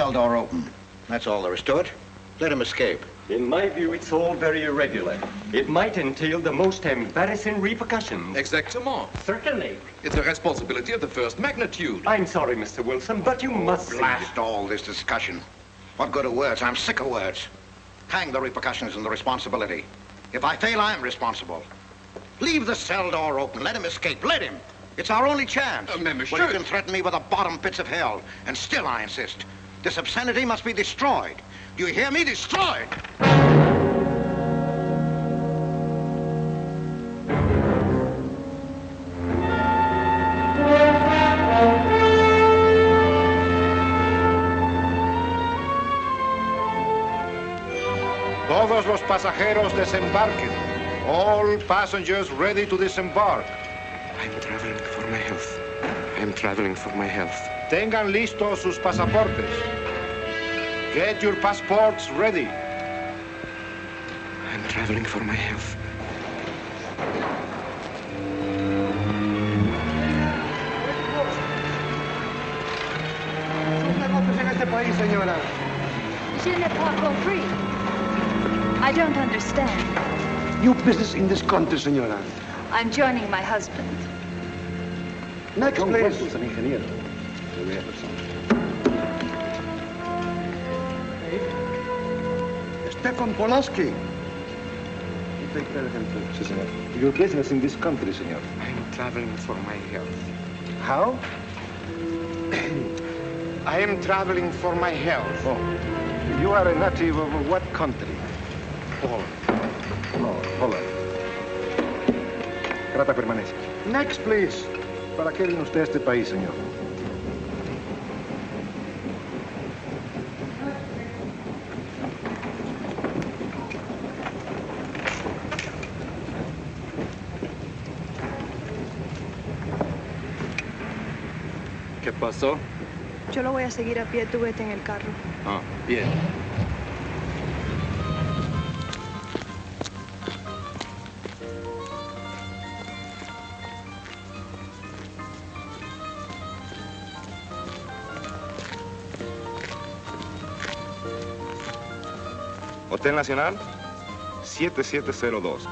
cell door open. That's all there is to it. Let him escape. In my view, it's all very irregular. It might entail the most embarrassing repercussions. Exactement. Certainly. It's a responsibility of the first magnitude. I'm sorry, Mr. Wilson, but you must see Blast all this discussion. What good are words? I'm sick of words. Hang the repercussions and the responsibility. If I fail, I'm responsible. Leave the cell door open. Let him escape. Let him. It's our only chance. Monsieur. Well, you can threaten me with the bottom pits of hell, and still I insist. This obscenity must be destroyed. Do you hear me? Destroyed! Todos los pasajeros desembarquen. All passengers ready to disembark. I'm traveling for my health. I'm traveling for my health. Tengan listos sus pasaportes. Get your passports ready. I'm traveling for my health. Je n'ai pas compris. I don't understand. Your business in this country, senora. I'm joining my husband. Next, please. Stefan Polaski. You take care of him, too. Senor. Your business in this country, senor. I'm traveling for my health. How? I am traveling for my health. Oh. You are a native of what country? Poland. No, Holland. Trata permanece. Next, please. ¿Para qué vino usted a este país, señor? ¿Qué pasó? Yo lo voy a seguir a pie, tú vete en el carro. Ah, bien. Hotel Nacional, 7702.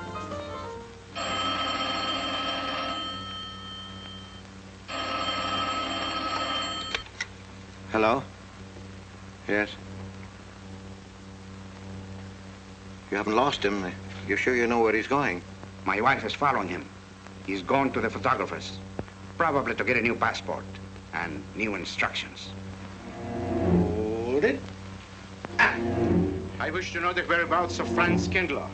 Hello? Yes? You haven't lost him. You're sure you know where he's going? My wife is following him. He's gone to the photographer's, probably to get a new passport and new instructions. Hold it. I wish to know the whereabouts of Franz Kindler.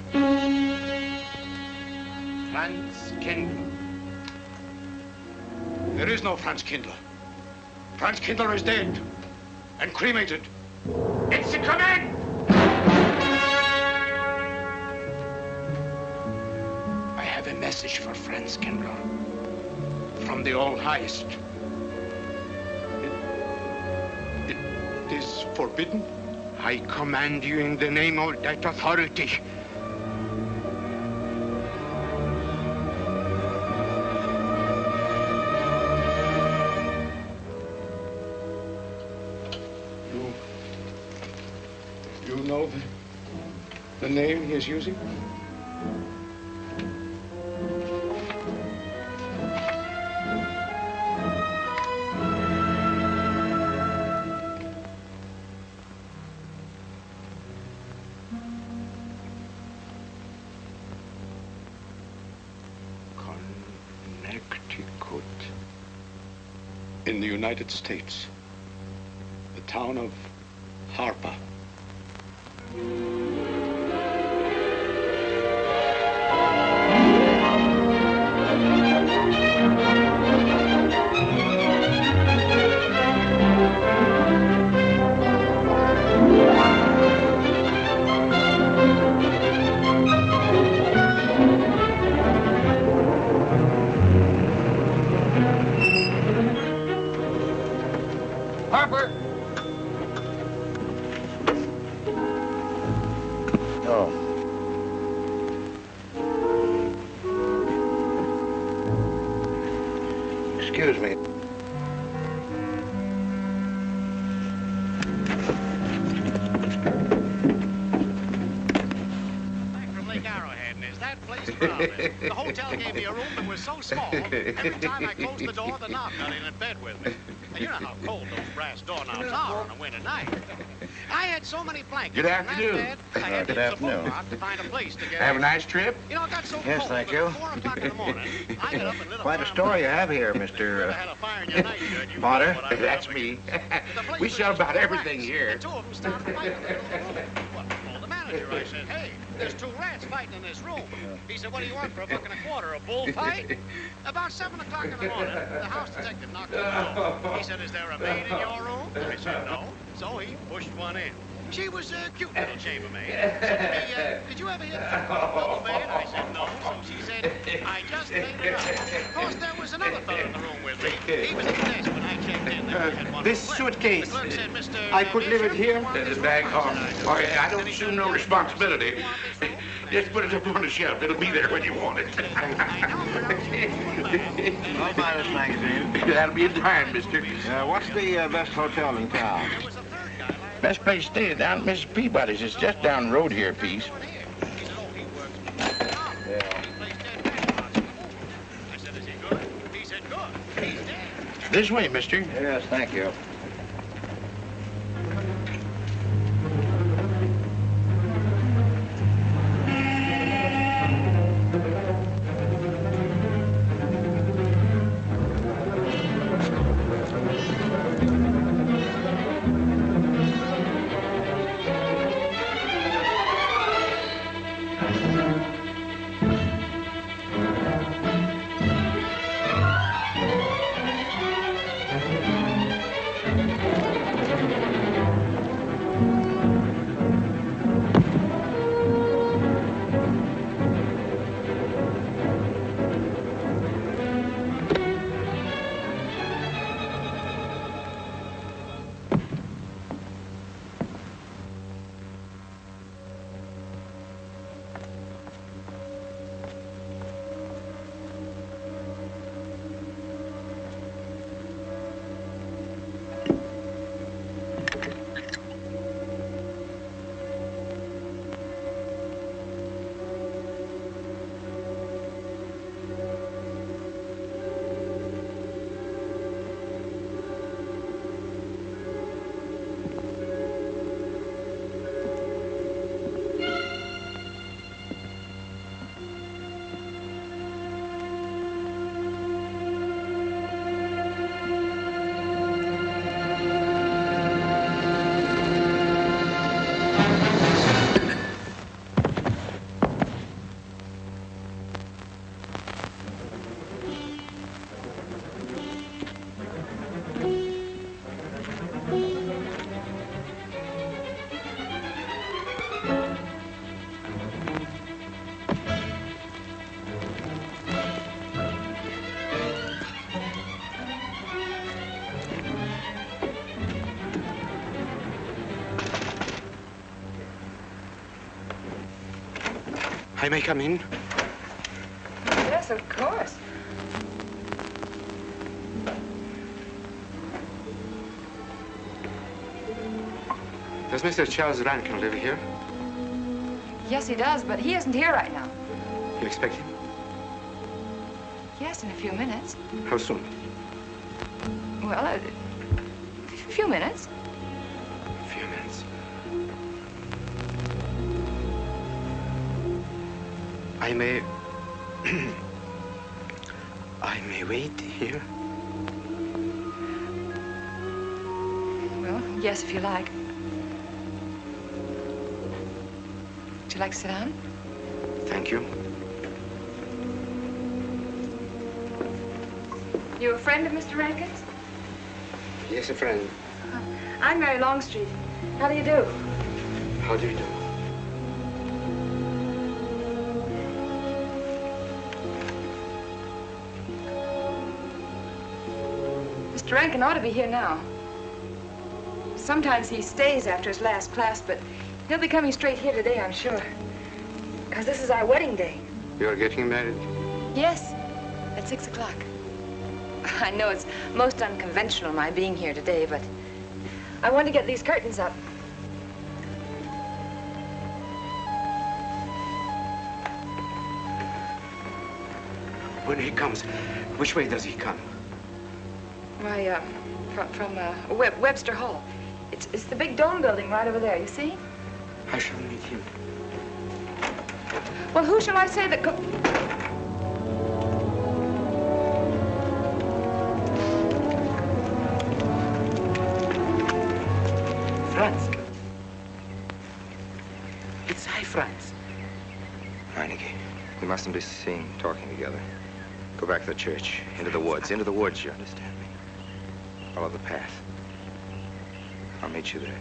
Franz Kindler. There is no Franz Kindler. Franz Kindler is dead and cremated. It's a command! I have a message for Franz Kindler from the All-Highest. It is forbidden? I command you in the name of that authority. You know the name he is using? Connecticut. In the United States, the town of Harper. Harper! Oh. Excuse me. like Arrowhead, and is that place crowded? The hotel gave me a room that was so small, every time I closed the door, the knob got in bed with me. Now, you know how cold those brass doorknobs are on a winter night. I had so many blankets. Good afternoon. In that bed, I had Good to afternoon. to find a place to get Have a in. nice trip? You know, it got so Yes, cold thank that you. at 4 o'clock in the morning, I got up and lit a Quite a fire. story you have here, You Mr. had a fire in your night shirt, you Potter. know what I was That's up me. against. The place We was sell just about full of everything rats, here. And two of them started fighting in the middle of the room. Well, I told the manager, I said, hey, there's 2 rats fighting in this room. He said, what do you want for $1.25, a bullfight? About 7 o'clock in the morning, the house detective knocked on the door. He said, is there a maid in your room? I said, no. So he pushed one in. She was a cute little chambermaid. Said to me, did you ever hear the double bed? I said, no. So she said, I just made it up. Of course, there was another fellow in the room with me. He was at the desk when I checked in. There we had one This room left. suitcase, The clerk said, Mr. I could leave it here? Bishop, Back home. Oh, yeah, I don't assume no responsibility. Just put it up on the shelf. It'll be there when you want it. I'll buy this magazine. That'll be in time, mister. What's the best hotel in town? Best place to stay down at Mrs. Peabody's. It's just down the road here a piece. This way, mister. Yes, thank you. I may come in? Yes, of course. Does Mr. Charles Rankin live here? Yes, he does, but he isn't here right now. You expect him? Yes, in a few minutes. How soon? Well, a few minutes. A few minutes. I may... I may wait here? Well, yes, if you like. Would you like to sit down? Thank you. You a friend of Mr. Rankin's? Yes, a friend. I'm Mary Longstreet. How do you do? How do you do? Mr. Rankin ought to be here now. Sometimes he stays after his last class, but he'll be coming straight here today, I'm sure. Because this is our wedding day. You're getting married? Yes, at 6 o'clock. I know it's most unconventional, my being here today, but I want to get these curtains up. When he comes, which way does he come? Why, from Webster Hall. It's the big dome building right over there, you see? I shall meet him. Well, who shall I say that Franz. It's I, Franz. Meineke, we mustn't be seen talking together. Go back to the church, into the woods, you understand me? Follow the path. I'll meet you there.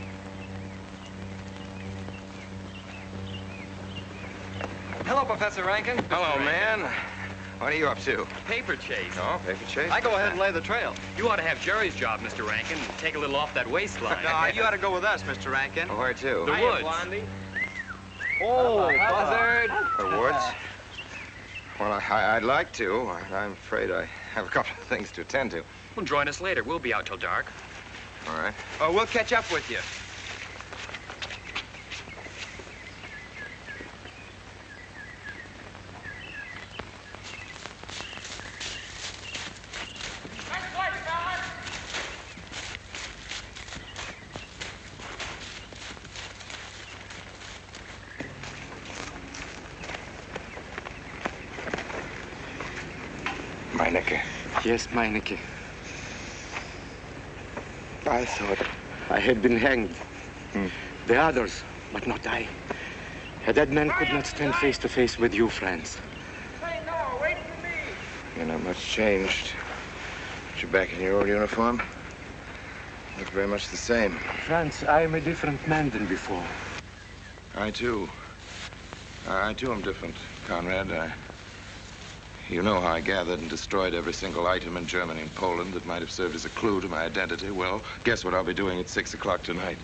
Hello, Professor Rankin. Hello, man. What are you up to? Paper chase. Oh, paper chase? I go ahead and lay the trail. You ought to have Jerry's job, Mr. Rankin, and take a little off that waistline. No, you ought to go with us, Mr. Rankin. Where to? The woods. Oh, Buzzard. The woods? Well, I'd like to. I'm afraid I have a couple of things to attend to. Well, join us later. We'll be out till dark. All right. Oh, we'll catch up with you. Meineke. Yes, Meineke. I thought I had been hanged. The others, but not I. A dead man could not stand face to face with you, Franz. Hey, no, wait for me. You're not much changed. But you're back in your old uniform. Look very much the same. Franz, I am a different man than before. I, too. I, too, am different, Conrad. You know how I gathered and destroyed every single item in Germany and Poland that might have served as a clue to my identity. Well, guess what I'll be doing at 6 o'clock tonight?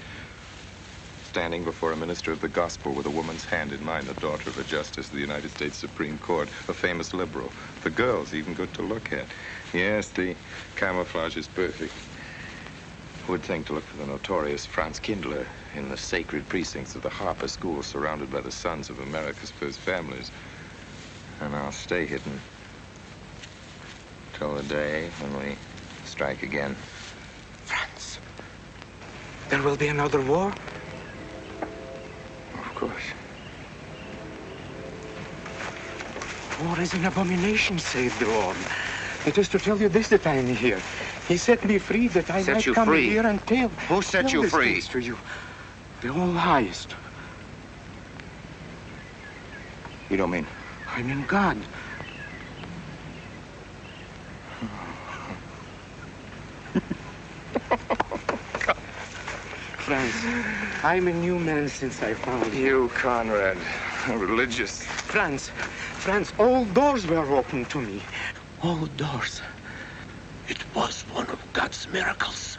Standing before a minister of the gospel with a woman's hand in mine, the daughter of a justice of the United States Supreme Court, a famous liberal. The girl's even good to look at. Yes, the camouflage is perfect. Who would think to look for the notorious Franz Kindler in the sacred precincts of the Harper School, surrounded by the sons of America's first families? And I'll stay hidden till the day when we strike again. Franz, there will be another war? Of course. War is an abomination, saith the Lord. It is to tell you this that I am here. He set me free that I might come here and tell. Who set you free? To you, the all highest. You don't mean? I mean God. Franz, I'm a new man since I found you. You, Conrad, religious. Franz, all doors were open to me. All doors. It was one of God's miracles.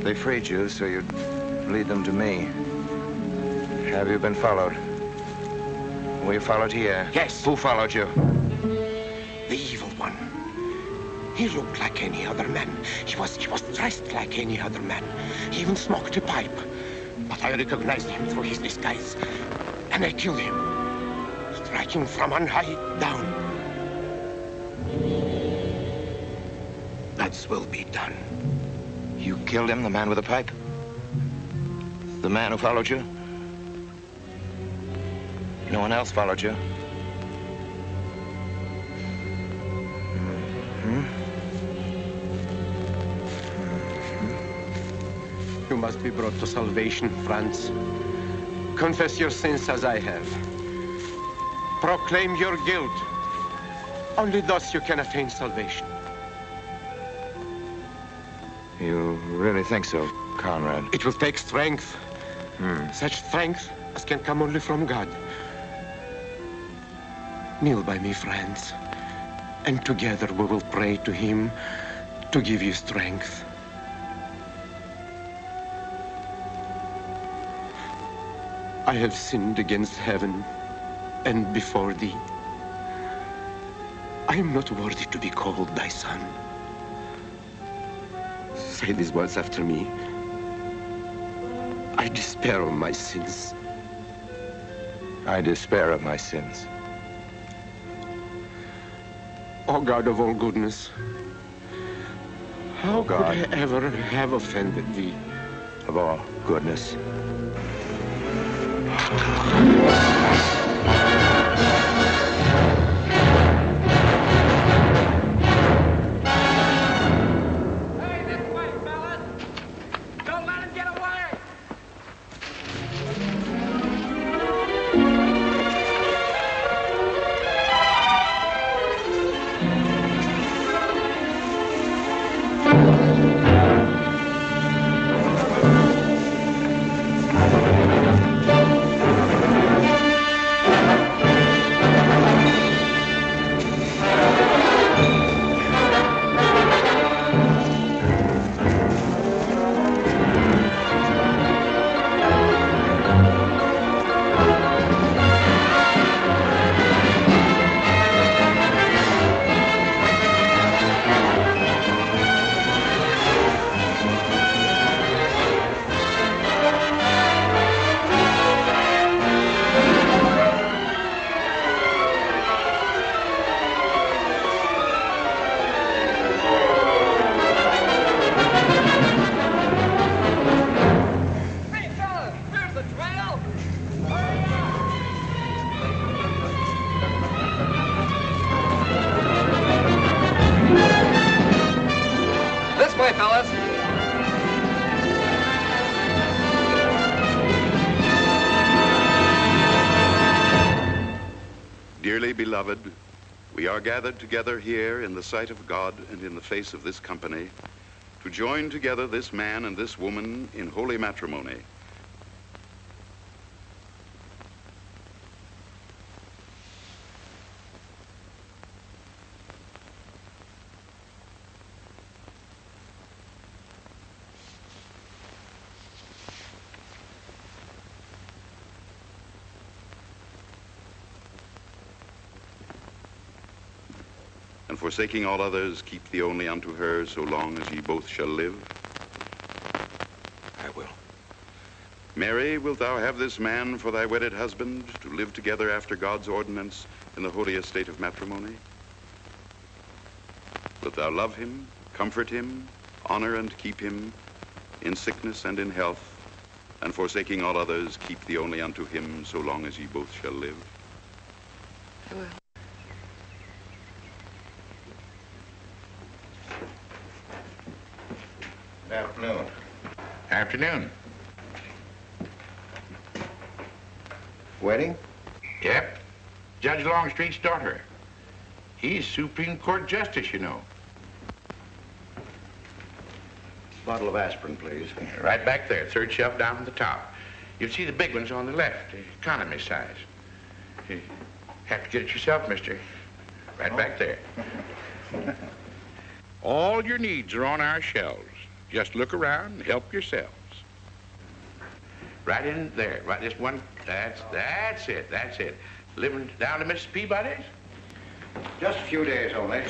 They freed you so you'd lead them to me. Have you been followed? Were you followed here? Yes. Who followed you? The evil one. He looked like any other man. He was dressed like any other man. He even smoked a pipe. But I recognized him through his disguise. And I killed him, striking from on high down. God's will be done. You killed him, the man with the pipe? The man who followed you? No one else followed you? You must be brought to salvation, Franz. Confess your sins as I have. Proclaim your guilt. Only thus you can attain salvation. You really think so, Conrad? It will take strength. Such strength as can come only from God. Kneel by me, friends, and together we will pray to him to give you strength. I have sinned against heaven and before thee. I am not worthy to be called thy son. say these words after me. I despair of my sins. I despair of my sins. O God of all goodness, how could I ever have offended thee? Of all goodness. Dearly beloved, we are gathered together here in the sight of God and in the face of this company to join together this man and this woman in holy matrimony. And forsaking all others, keep thee only unto her so long as ye both shall live? I will. Mary, wilt thou have this man for thy wedded husband, to live together after God's ordinance in the holy estate of matrimony? Wilt thou love him, comfort him, honor and keep him in sickness and in health, and forsaking all others, keep thee only unto him so long as ye both shall live? I will. Good afternoon. Afternoon. Wedding? Yep. Judge Longstreet's daughter. He's Supreme Court Justice, you know. Bottle of aspirin, please. Right back there, third shelf down from the top. You'll see the big ones on the left, the economy size. You have to get it yourself, mister. Right back there. All your needs are on our shelves. Just look around and help yourselves. Right in there, right this one, that's it. Living down to Mrs. Peabody's? Just a few days only.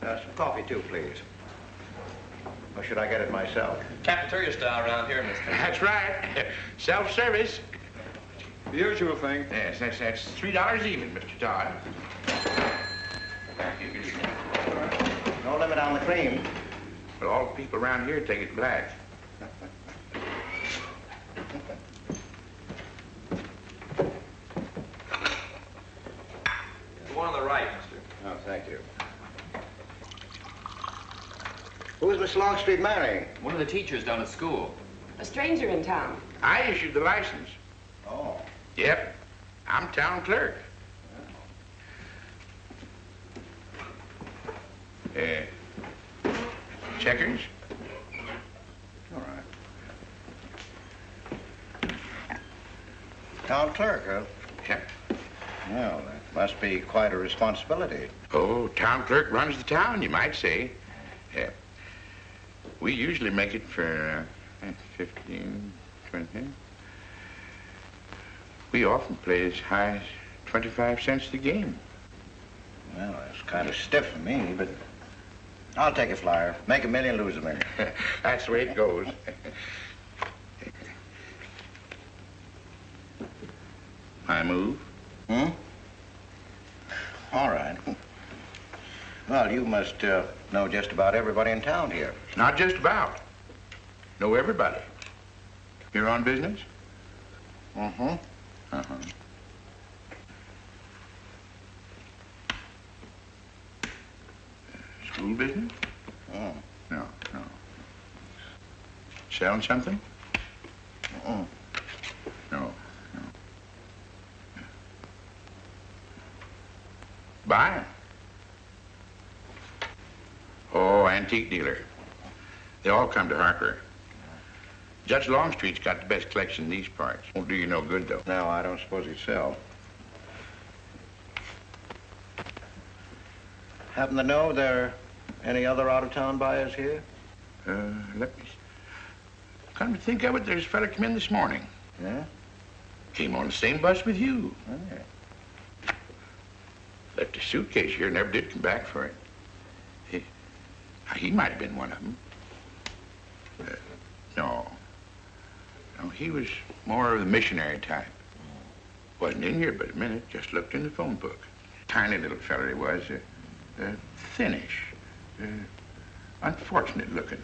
Some coffee, too, please. Or should I get it myself? Cafeteria style around here, mister. That's right. Self-service. The usual thing. Yes, that's $3 even, Mr. Todd. No limit on the cream. But all the people around here take it black. The one on the right, mister. Oh, thank you. Who's Miss Longstreet marrying? One of the teachers down at school. A stranger in town. I issued the license. Oh. Yep. I'm town clerk. Checkers? All right. Town clerk, huh? Yeah. Well, that must be quite a responsibility. Oh, town clerk runs the town, you might say. Yeah. We usually make it for 15, 20. We often play as high as 25 cents the game. Well, that's kind of stiff for me, but I'll take a flyer. Make $1 million, lose $1 million. That's the way it goes. My move? Hmm? All right. Well, you must know just about everybody in town here. Not just about. Know everybody. You're on business? Mm-hmm. Uh-huh. School business? Oh. No. Selling something? Mm-mm. No. Buying? Oh, antique dealer. They all come to Harker. Judge Longstreet's got the best collection in these parts. Won't do you no good, though. No, I don't suppose he'd sell. Happen to know there are any other out-of-town buyers here? Let me... Come to think of it, there's a fella come in this morning. Yeah? Came on the same bus with you. Oh. Left his suitcase here, never did come back for it. He might have been one of them. No, he was more of the missionary type. Wasn't in here but a minute, just looked in the phone book. Tiny little fella he was, thinnish, unfortunate looking.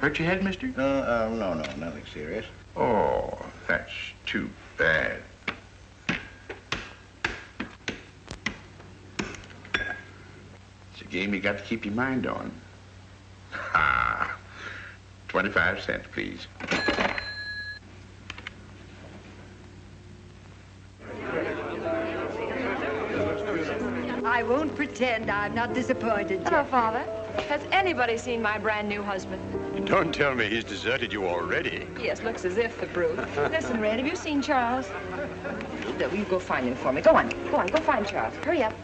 Hurt your head, mister? No, nothing serious. Oh, that's too bad. It's a game you got to keep your mind on. Ha! 25 cents, please. I won't pretend I'm not disappointed, Hello, Jeff. Father. Has anybody seen my brand new husband? Don't tell me he's deserted you already. Yes, looks as if, the brute. Listen, Red, have you seen Charles? You go find him for me. Go on, go find Charles. Hurry up.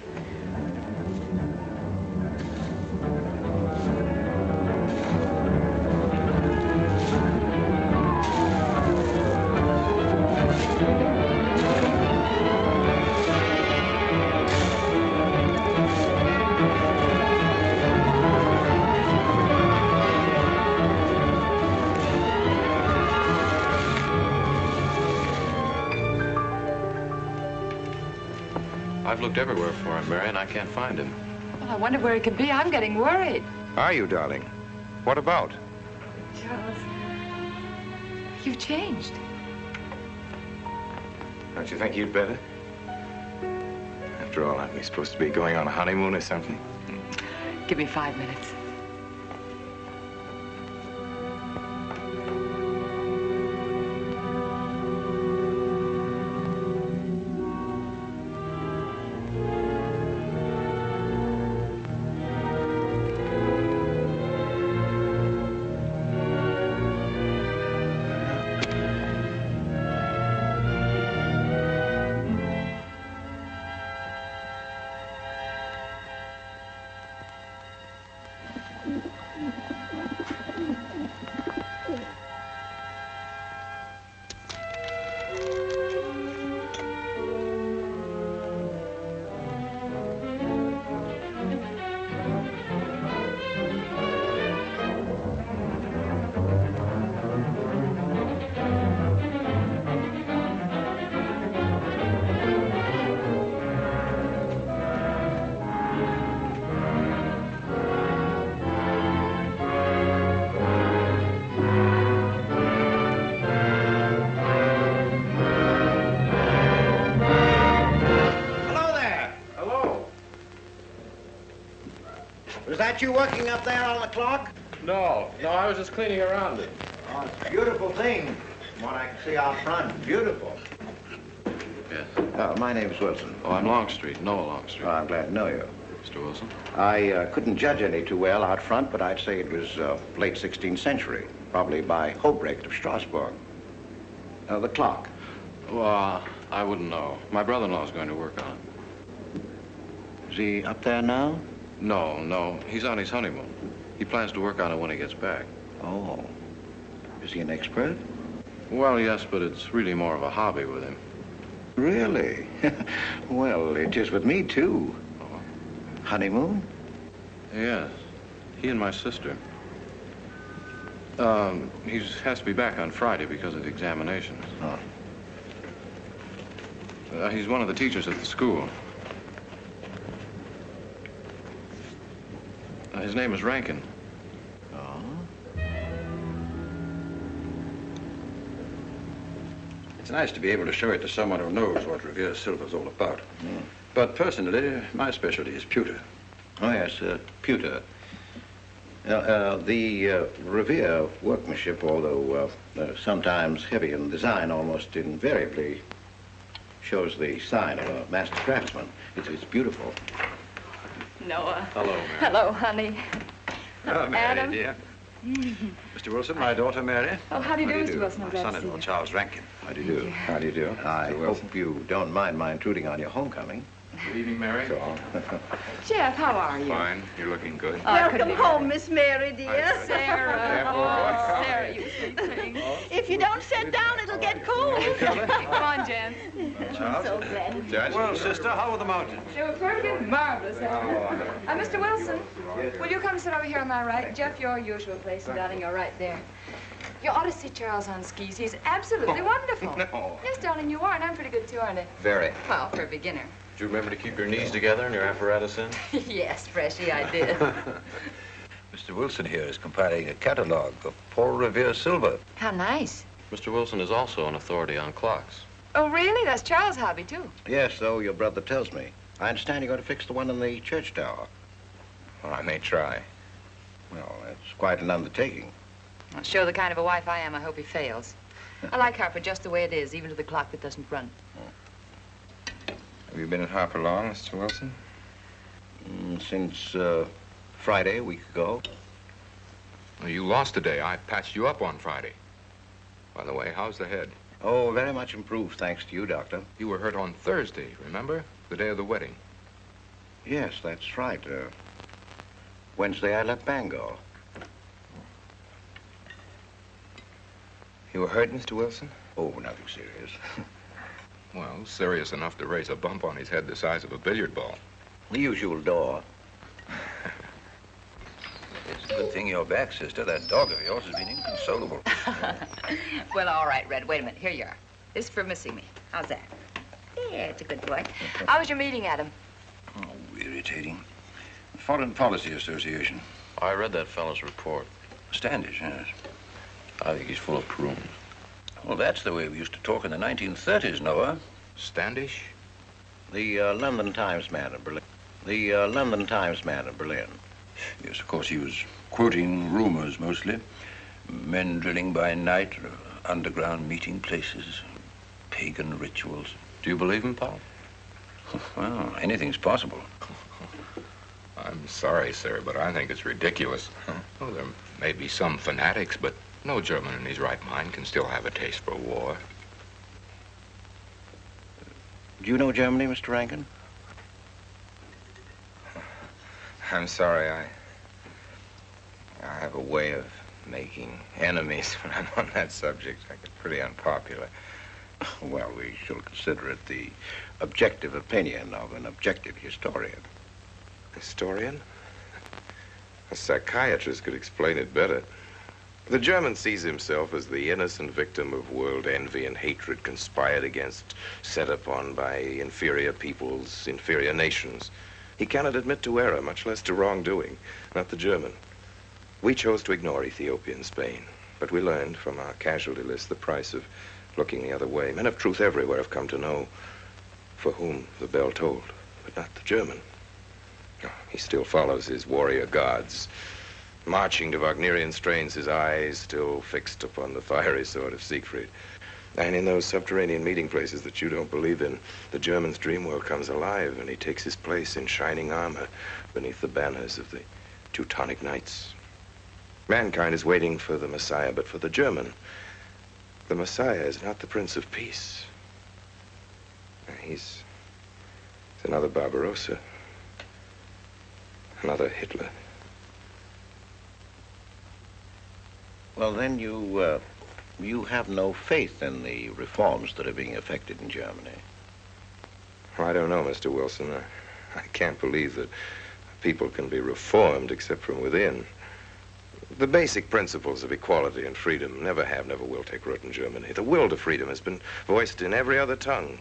I've looked everywhere for him, Mary, and I can't find him. Well, I wonder where he could be. I'm getting worried. Are you, darling? What about? Charles, you've changed. Don't you think you'd better? After all, aren't we supposed to be going on a honeymoon or something? Give me 5 minutes. Was that you working up there on the clock? No, I was just cleaning around it. Oh, it's a beautiful thing, from what I can see out front. Beautiful. Yes. My name's Wilson. Oh, I'm Longstreet, Noah Longstreet. Oh, I'm glad to know you. Mr. Wilson? I couldn't judge any too well out front, but I'd say it was late 16th century, probably by Hobrecht of Strasbourg. The clock. Well, I wouldn't know. My brother-in-law's going to work on it. Is he up there now? No. He's on his honeymoon. He plans to work on it when he gets back. Oh. Is he an expert? Well, yes, but it's really more of a hobby with him. Really? Well, it is with me, too. Oh. Honeymoon? Yes. He and my sister. He has to be back on Friday because of the examinations. Oh. He's one of the teachers at the school. His name is Rankin. Oh? It's nice to be able to show it to someone who knows what Revere Silver's all about. But personally, my specialty is pewter. Oh, yes, pewter. The Revere workmanship, although sometimes heavy in design, almost invariably shows the sign of a master craftsman. It's beautiful. Noah. Hello, Mary. Hello, honey. Oh, Mary, Adam. dear. Mr. Wilson, my daughter, Mary. Oh, how do you do, Mr. Wilson? I'm My glad to see son-in-law, you. Charles Rankin. How do you do? How do you do? I hope you don't mind my intruding on your homecoming. Good evening, Mary. Jeff, how are you? Fine. You're looking good. Welcome home, Miss Mary, dear. Sarah. Oh, Sarah, you sweet thing. If you don't sit down, it'll get cold. Come on, Jen. Charles? So glad. Judge? Well, sister, how were the mountains? They were perfectly marvelous. Mr. Wilson, will you come sit over here on my right? Jeff, your usual place, and darling, you're right there. You ought to see Charles on skis. He's absolutely wonderful. No. Yes, darling, you are, and I'm pretty good too, aren't I? Very. Well, for a beginner. Do you remember to keep your knees together and your apparatus in? Yes, Freshy, I did. Mr. Wilson here is compiling a catalog of Paul Revere silver. How nice. Mr. Wilson is also an authority on clocks. Oh, really? That's Charles' hobby, too. Yes, so your brother tells me. I understand you're going to fix the one in the church tower. Well, I may try. Well, that's quite an undertaking. I'll show the kind of a wife I am. I hope he fails. I like Harper just the way it is, even to the clock that doesn't run. Have you been at Harper long, Mr. Wilson? Since Friday, a week ago. Well, you lost today. I patched you up on Friday. By the way, how's the head? Oh, very much improved, thanks to you, Doctor. You were hurt on Thursday, remember? The day of the wedding. Yes, that's right. Wednesday, I left Bangor. You were hurt, Mr. Wilson? Oh, nothing serious. Well, serious enough to raise a bump on his head the size of a billiard ball. The usual door. It's a good thing you're back, sister. That dog of yours has been inconsolable. Well, all right, Red. Wait a minute. Here you are. This is for missing me. How's that? Yeah, it's a good boy. How was your meeting, Adam? Oh, irritating. Foreign Policy Association. I read that fellow's report. Standish, yes. I think he's full of prunes. Well, that's the way we used to talk in the 1930s, Noah. Standish? The London Times man in Berlin. The London Times man in Berlin. Yes, of course, he was quoting rumors mostly. Men drilling by night, underground meeting places, pagan rituals. Do you believe him, Paul? Well, anything's possible. I'm sorry, sir, but I think it's ridiculous. Well, there may be some fanatics, but no German in his right mind can still have a taste for war. Do you know Germany, Mr. Rankin? I'm sorry, I have a way of making enemies when I'm on that subject. I get pretty unpopular. Well, we shall consider it the objective opinion of an objective historian. Historian? A psychiatrist could explain it better. The German sees himself as the innocent victim of world envy and hatred conspired against, set upon by inferior peoples, inferior nations. He cannot admit to error, much less to wrongdoing, not the German. We chose to ignore Ethiopia and Spain, but we learned from our casualty list the price of looking the other way. Men of truth everywhere have come to know for whom the bell tolled, but not the German. He still follows his warrior gods, marching to Wagnerian strains, his eyes still fixed upon the fiery sword of Siegfried. And in those subterranean meeting places that you don't believe in, the German's dream world comes alive, and he takes his place in shining armor beneath the banners of the Teutonic Knights. Mankind is waiting for the Messiah, but for the German, the Messiah is not the Prince of Peace. He's another Barbarossa, another Hitler. Well, then you have no faith in the reforms that are being effected in Germany. Well, I don't know, Mr. Wilson. I can't believe that people can be reformed except from within. The basic principles of equality and freedom never have, never will take root in Germany. The will to freedom has been voiced in every other tongue.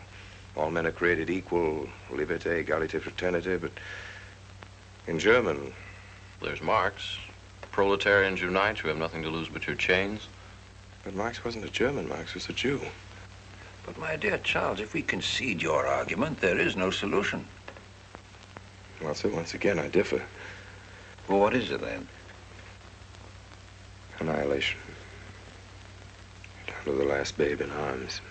All men are created equal, liberté, égalité, fraternité, but in German... There's Marx. Proletarians unite, you have nothing to lose but your chains. But Marx wasn't a German, Marx was a Jew. But my dear Charles, if we concede your argument, there is no solution. Well, sir, once again, I differ. Well, what is it then? Annihilation. Down to the last babe in arms.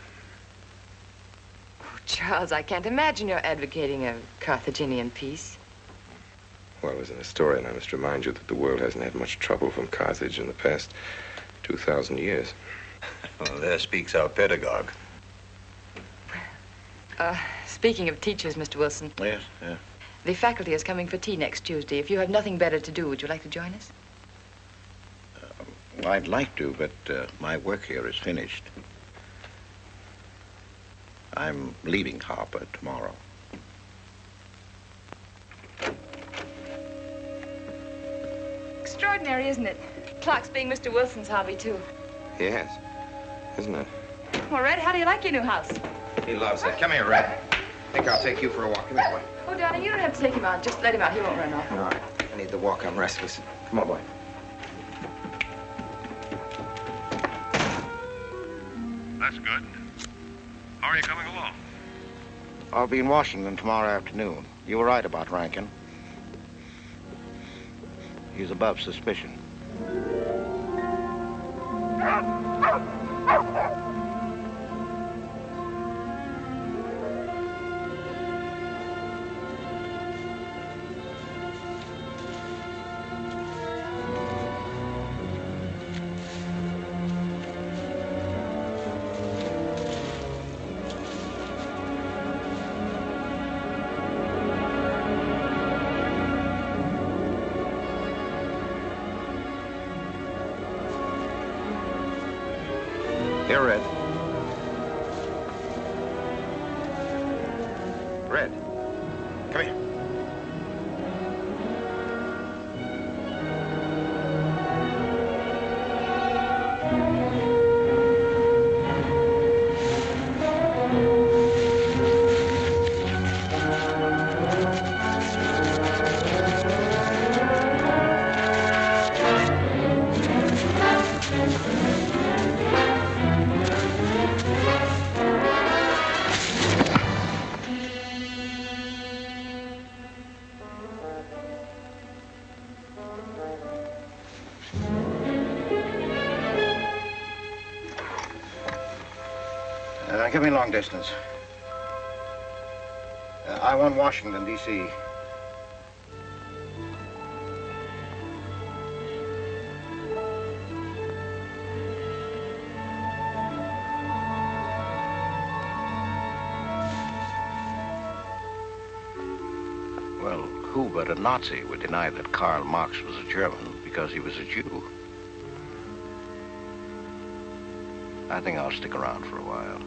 Oh, Charles, I can't imagine you're advocating a Carthaginian peace. Well, as an historian, I must remind you that the world hasn't had much trouble from Carthage in the past 2,000 years. Well, there speaks our pedagogue. Speaking of teachers, Mr. Wilson. Yes, yeah. The faculty is coming for tea next Tuesday. If you have nothing better to do, would you like to join us? Well, I'd like to, but my work here is finished. I'm leaving Harper tomorrow. Extraordinary, isn't it? Clocks being Mr. Wilson's hobby, too. Yes, isn't it? Well, Red, how do you like your new house? He loves it. Come here, Red. I think I'll take you for a walk. Come here, boy. Oh, darling, you don't have to take him out. Just let him out. He won't run off. All right. I need the walk. I'm restless. Come on, boy. That's good. How are you coming along? I'll be in Washington tomorrow afternoon. You were right about Rankin. He's above suspicion. Here, Red. Red, come here. Give me long distance. I want Washington, D.C. Well, who but a Nazi would deny that Karl Marx was a German because he was a Jew? I think I'll stick around for a while.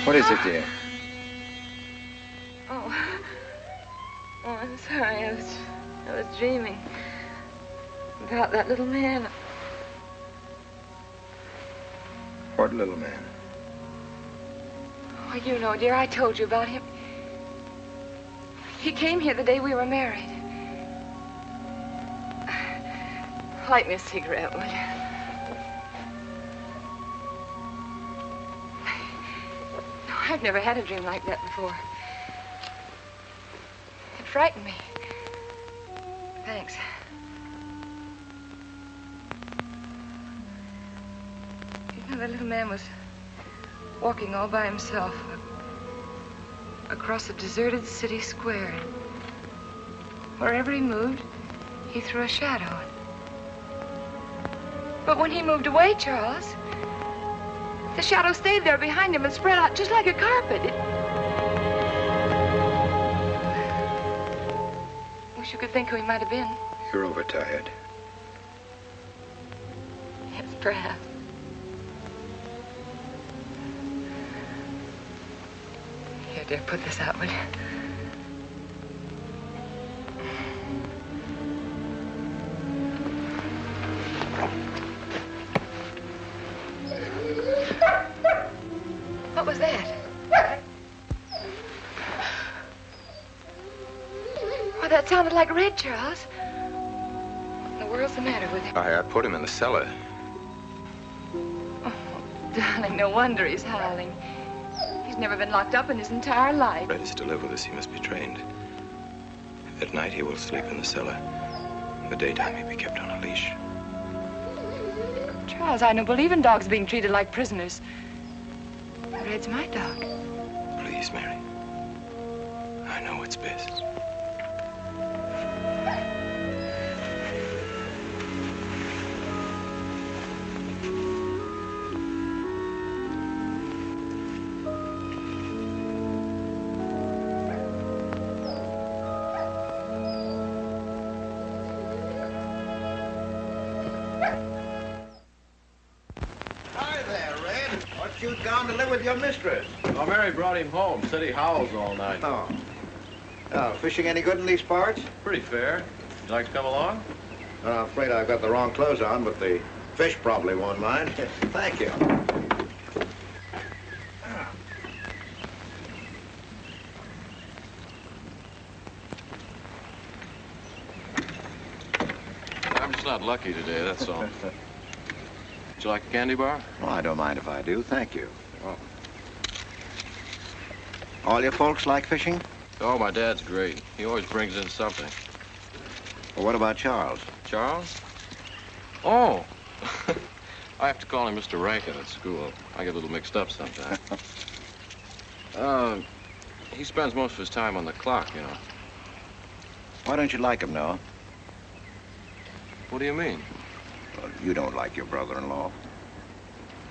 What is it, dear? Oh, I'm sorry. I was dreaming about that little man. What little man? Oh, you know, dear, I told you about him. He came here the day we were married. Light me a cigarette, will you? No, I've never had a dream like that before. It frightened me. Thanks. You know, the little man was walking all by himself. across a deserted city square. Wherever he moved, he threw a shadow. But when he moved away, Charles, the shadow stayed there behind him and spread out just like a carpet. Wish you could think who he might have been. You're overtired. Yes, perhaps. Here, dear, put this out, will you? What was that? Oh, that sounded like Red, Charles. What in the world's the matter with him? I put him in the cellar. Oh, darling, no wonder he's howling. He's never been locked up in his entire life. Red is to live with us. He must be trained. At night, he will sleep in the cellar. In the daytime, he'll be kept on a leash. Charles, I don't believe in dogs being treated like prisoners. Red's my dog. Please, Mary. I know what's best. You'd gone to live with your mistress. Oh, Mary brought him home. Said he howls all night. Oh. Oh, fishing any good in these parts? Pretty fair. You like to come along? I'm afraid I've got the wrong clothes on, but the fish probably won't mind. Thank you. I'm just not lucky today, that's all. Would you like a candy bar? Well, I don't mind if I do. Thank you. Oh. All your folks like fishing? Oh, my dad's great. He always brings in something. Well, what about Charles? Charles? Oh! I have to call him Mr. Rankin at school. I get a little mixed up sometimes. He spends most of his time on the clock, you know. Why don't you like him, Noah? What do you mean? Well, you don't like your brother-in-law.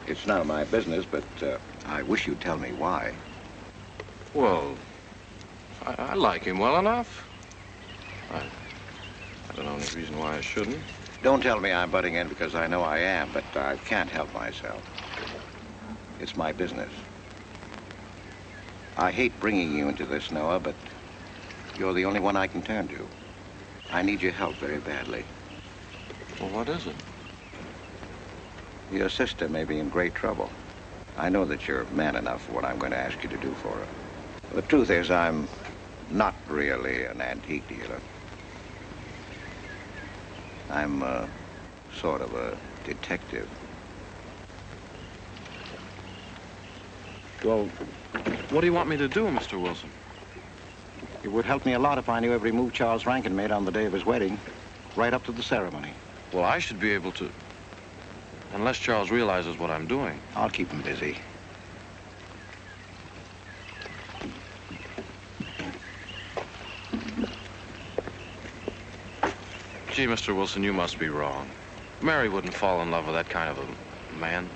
It's none of my business, but I wish you'd tell me why. Well, I like him well enough. I don't know any reason why I shouldn't. Don't tell me I'm butting in because I know I am, but I can't help myself. It's my business. I hate bringing you into this, Noah, but you're the only one I can turn to. I need your help very badly. Well, what is it? Your sister may be in great trouble. I know that you're man enough for what I'm going to ask you to do for her. The truth is, I'm not really an antique dealer. I'm sort of a detective. Well, what do you want me to do, Mr. Wilson? It would help me a lot if I knew every move Charles Rankin made on the day of his wedding, right up to the ceremony. Well, I should be able to, unless Charles realizes what I'm doing. I'll keep him busy. Gee, Mr. Wilson, you must be wrong. Mary wouldn't fall in love with that kind of a man.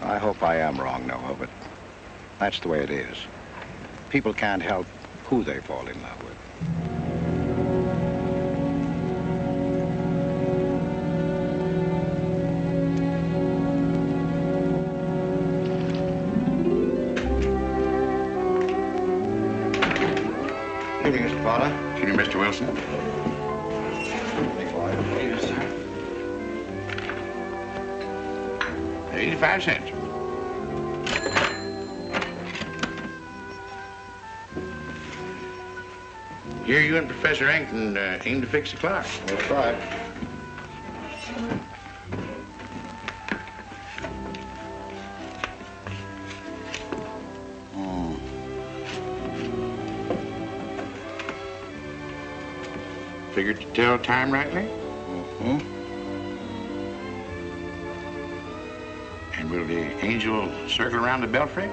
I hope I am wrong, Noah, but that's the way it is. People can't help who they fall in love with. Good evening, Mr. Fowler. Evening, Mr. Wilson. 85 cents. Here you and Professor Ankton aim to fix the clock. We'll try. Figured to tell time rightly? Mm-hmm. And will the angel circle around the belfry?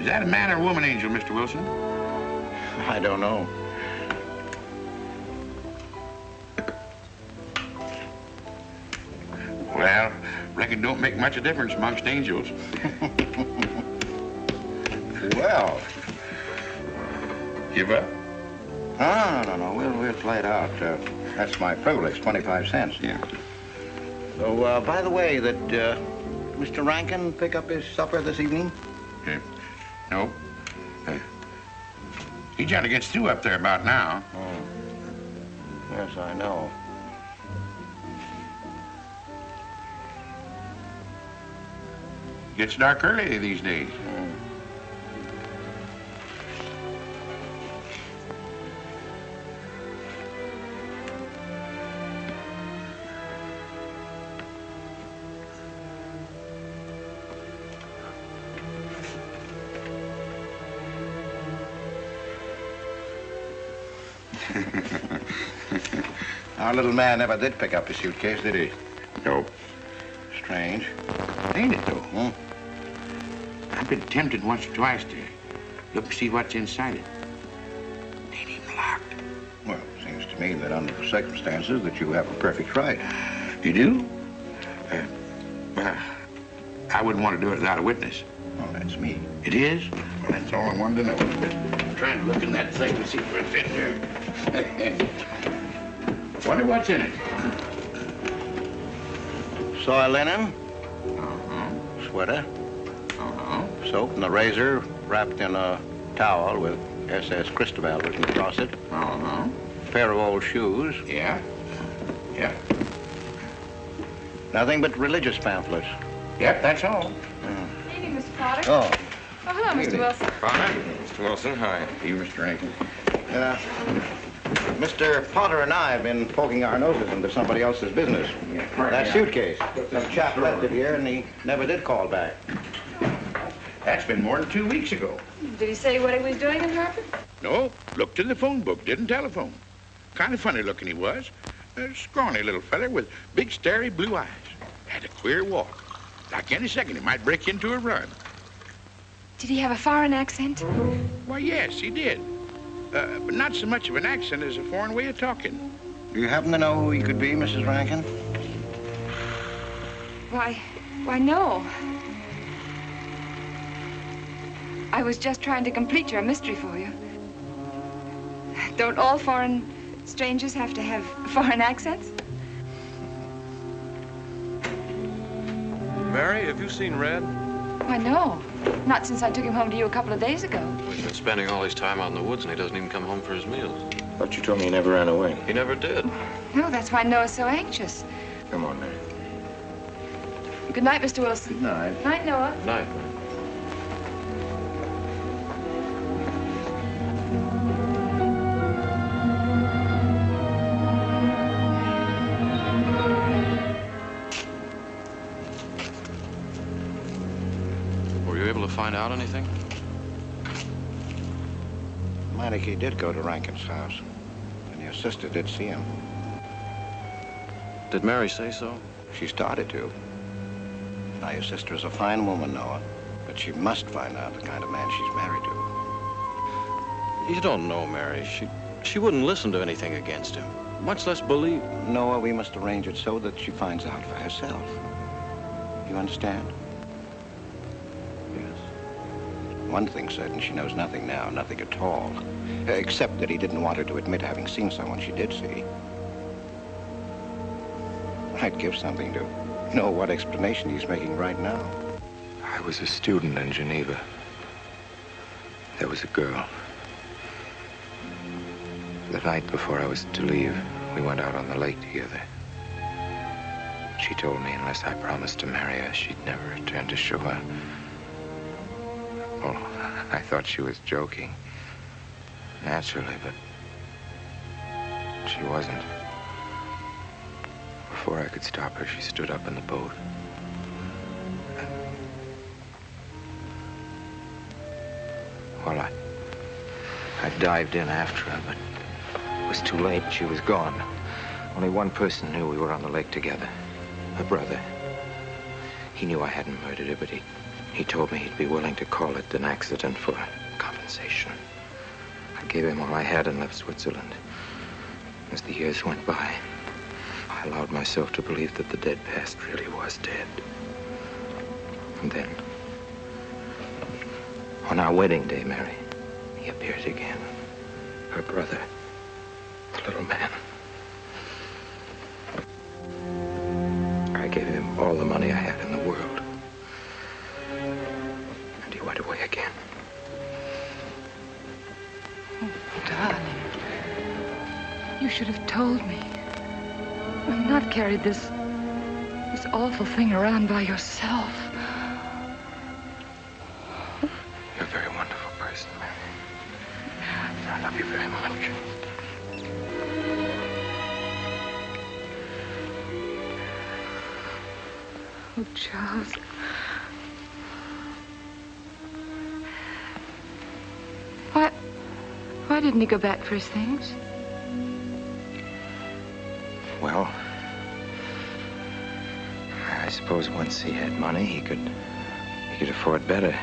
Is that a man or a woman angel, Mr. Wilson? I don't know. Well, reckon don't make much of a difference amongst angels. Well. Give up? No. We'll play it out. That's my privilege, 25 cents. Yeah. So, by the way, did Mr. Rankin pick up his supper this evening? No. He trying to get Stu up there about now. Oh. Yes, I know. Gets dark early these days. Our little man never did pick up his suitcase, did he? Nope. Strange. Ain't it, though? I've been tempted once or twice to look and see what's inside it. Ain't even locked. Well, it seems to me that under the circumstances that you have a perfect right. You do? Well, I wouldn't want to do it without a witness. Oh, that's me. It is? Well, that's all I wanted to know. I'm trying to look in that thing to see what's in there. Wonder what's in it. Soil linen. Sweater. Soap and a razor wrapped in a towel with SS Cristobal written across it. Pair of old shoes. Yeah. Nothing but religious pamphlets. Yep, that's all. Evening, Mr. Potter. Oh. Oh, hello, Mr. Wilson. Potter? Mr. Wilson, hi. You, Mr. Rankin. Mr. Potter and I have been poking our noses into somebody else's business. That suitcase. Some chap left it here and he never did call back. That's been more than 2 weeks ago. Did he say what he was doing in Hartford? No, looked in the phone book, didn't telephone. Kind of funny looking he was. A scrawny little feller with big, starry blue eyes. Had a queer walk. Like any second, he might break into a run. Did he have a foreign accent? Why, yes, he did. But not so much of an accent as a foreign way of talking. Do you happen to know who he could be, Mrs. Rankin? Why, no. I was just trying to complete your mystery for you. Don't all foreign strangers have to have foreign accents? Mary, have you seen Red? Why, no. Not since I took him home to you a couple of days ago. He's been spending all his time out in the woods, and he doesn't even come home for his meals. But you told me he never ran away. He never did. No, that's why Noah's so anxious. Come on, Mary. Good night, Mr. Wilson. Good night. Night, Noah. Night. Were you able to find out anything? Meineke did go to Rankin's house, and your sister did see him. Did Mary say so? She started to. Now, your sister is a fine woman, Noah, but she must find out the kind of man she's married to. You don't know, Mary. She wouldn't listen to anything against him, much less believe. Noah, we must arrange it so that she finds out for herself. You understand? Yes. One thing's certain, she knows nothing now, nothing at all, except that he didn't want her to admit having seen someone she did see. I'd give something to know what explanation he's making right now. I was a student in Geneva. There was a girl. The night before I was to leave, we went out on the lake together. She told me unless I promised to marry her, she'd never return to shore. Well, I thought she was joking. Naturally, but she wasn't. Before I could stop her, she stood up in the boat. Well, I dived in after her, but it was too late. She was gone. Only one person knew we were on the lake together. Her brother. He knew I hadn't murdered her, but he told me he'd be willing to call it an accident for compensation. I gave him all I had and left Switzerland. As the years went by, I allowed myself to believe that the dead past really was dead. And then, on our wedding day, Mary, he appeared again. Her brother, the little man. I gave him all the money I had in the world. And he went away again. Oh, darling. You should have told me. And not carried this awful thing around by yourself. You're a very wonderful person, Mary. I love you very much. Oh, Charles. Why didn't he go back for his things? Well, I suppose once he had money, he could afford better.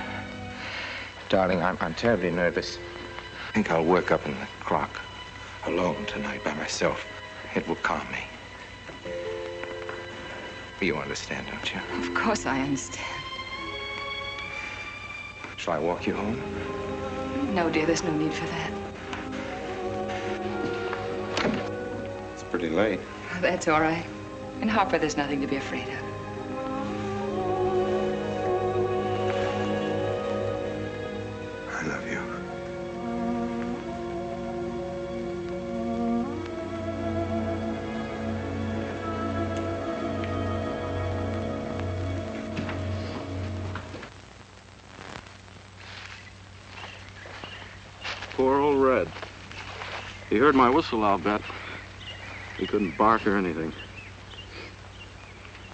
Darling, I'm terribly nervous. I think I'll work up in the clock alone tonight by myself. It will calm me. You understand, don't you? Of course I understand. Shall I walk you home? No, dear, there's no need for that. It's pretty late. Oh, that's all right. In Harper, there's nothing to be afraid of. I love you. Poor old Red. He heard my whistle, I'll bet. He couldn't bark or anything.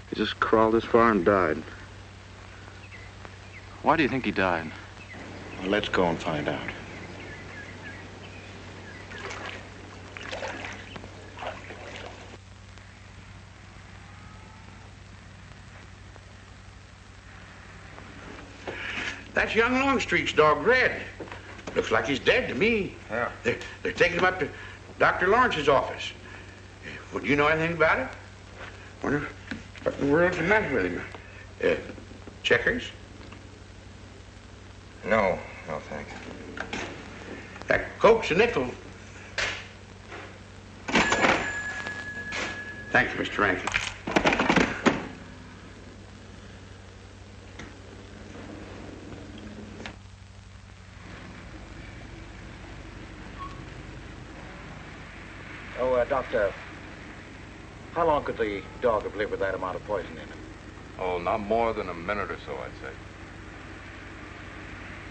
He just crawled this far and died. Why do you think he died? Well, let's go and find out. That's young Longstreet's dog, Red. Looks like he's dead to me. Yeah. They're taking him up to Dr. Lawrence's office. Would you know anything about it? Wonder what in the world's the matter with him? Checkers? No, thanks. That Coke's a nickel. Thank you, Mr. Rankin. Oh, Doctor, how long could the dog have lived with that amount of poison in him? Oh, not more than a minute or so, I'd say.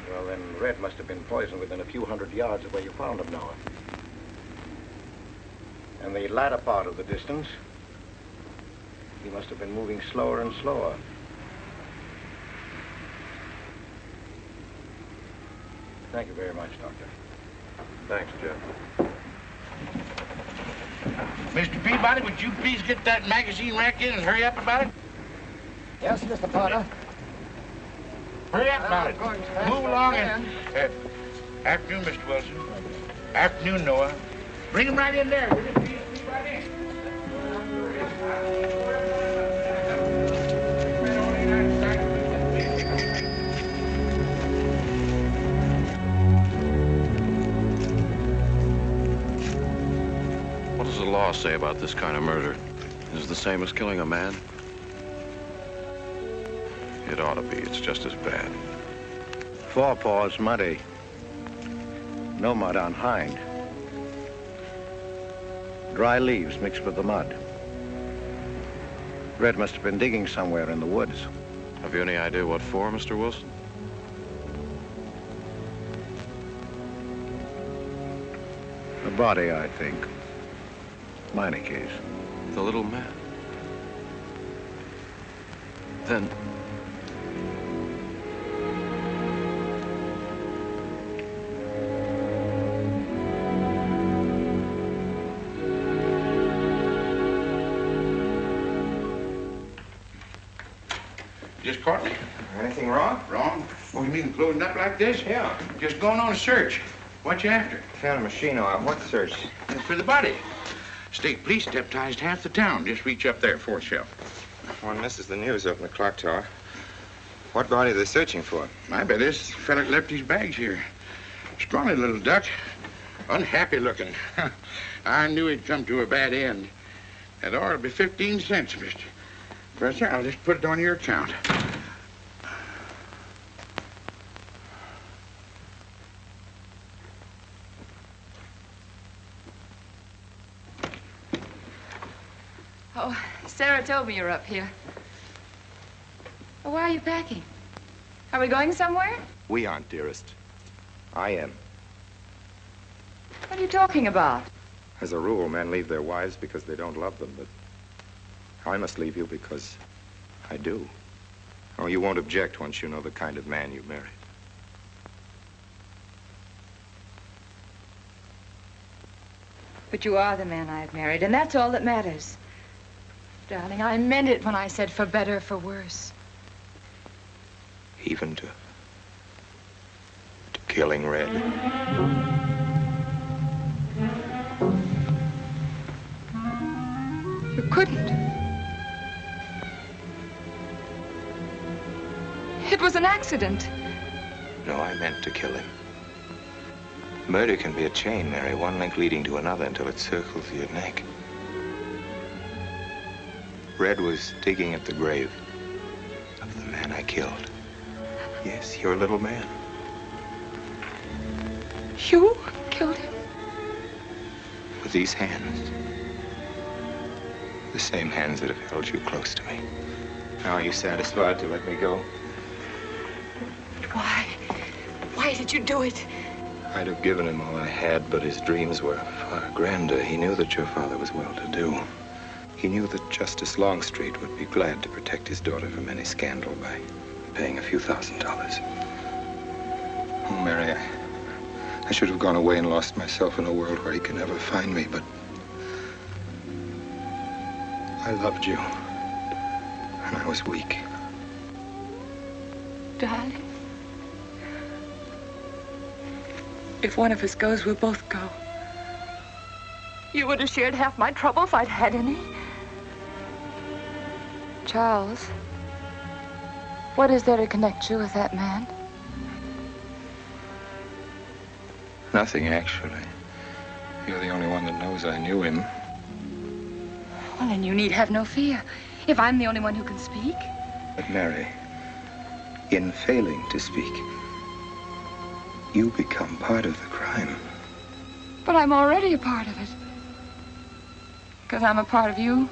Well, then Red must have been poisoned within a few hundred yards of where you found him, Noah. And the latter part of the distance, he must have been moving slower and slower. Thank you very much, Doctor. Thanks, Jeff. Mr. Peabody, would you please get that magazine rack in and hurry up about it? Yes, Mr. Potter. Hurry up about it. Move along and... afternoon, Mr. Wilson. Afternoon, Noah. Bring him right in there, will you, please? Bring right in. What does the law say about this kind of murder? Is it the same as killing a man? It ought to be. It's just as bad. Forepaw's muddy. No mud on hind. Dry leaves mixed with the mud. Red must have been digging somewhere in the woods. Have you any idea what for, Mr. Wilson? A body, I think. Minor case. The little man. Then... Just caught me. Anything wrong? Wrong? What do you mean, loading up like this? Yeah. Just going on a search. What you after? Found a machine off. What search? It's for the body. State police deputized half the town. Just reach up there, fourth shelf. One misses the news up in the clock tower. What body are they searching for? I bet this fella left his bags here. Scrawny little duck. Unhappy looking. I knew he'd come to a bad end. That ought to be 15 cents, mister. Professor, I'll just put it on your account. Oh, Sarah told me you were up here. Well, why are you packing? Are we going somewhere? We aren't, dearest. I am. What are you talking about? As a rule, men leave their wives because they don't love them, but I must leave you because I do. Oh, you won't object once you know the kind of man you married. But you are the man I've married, and that's all that matters. Darling, I meant it when I said for better, for worse. Even to killing Red. You couldn't. It was an accident. No, I meant to kill him. Murder can be a chain, Mary, one link leading to another until it circles your neck. Red was digging at the grave of the man I killed. Yes, your little man. You killed him? With these hands. The same hands that have held you close to me. Now, are you satisfied to let me go? Why? Why did you do it? I'd have given him all I had, but his dreams were far grander. He knew that your father was well-to-do. He knew that Justice Longstreet would be glad to protect his daughter from any scandal by paying a few $1,000s. Oh, Mary, I should have gone away and lost myself in a world where he could never find me, but I loved you, and I was weak. Darling, if one of us goes, we'll both go. You would have shared half my trouble if I'd had any. Charles, what is there to connect you with that man? Nothing, actually. You're the only one that knows I knew him. Well, then you need have no fear. If I'm the only one who can speak. But Mary, in failing to speak, you become part of the crime. But I'm already a part of it. Because I'm a part of you.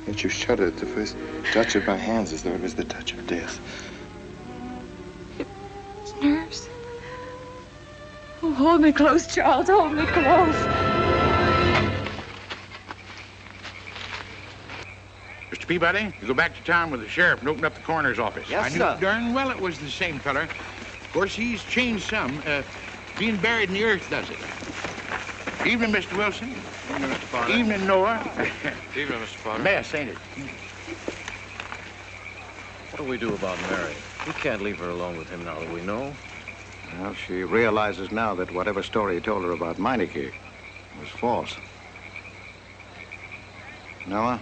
Yet you shuddered at the first touch of my hands as though it was the touch of death. It's nerves. Oh, hold me close, Charles. Hold me close. Mr. Peabody, you go back to town with the sheriff and open up the coroner's office. Yes, I knew sir. darn well it was the same feller. Of course, he's changed some. Being buried in the earth does it. Evening, Mr. Wilson. Evening, Mr. Potter. Evening, Noah. Evening, Mr. Potter. Mess, ain't it? What do we do about Mary? We can't leave her alone with him now that we know. Well, she realizes now that whatever story he told her about Meineke was false. Noah,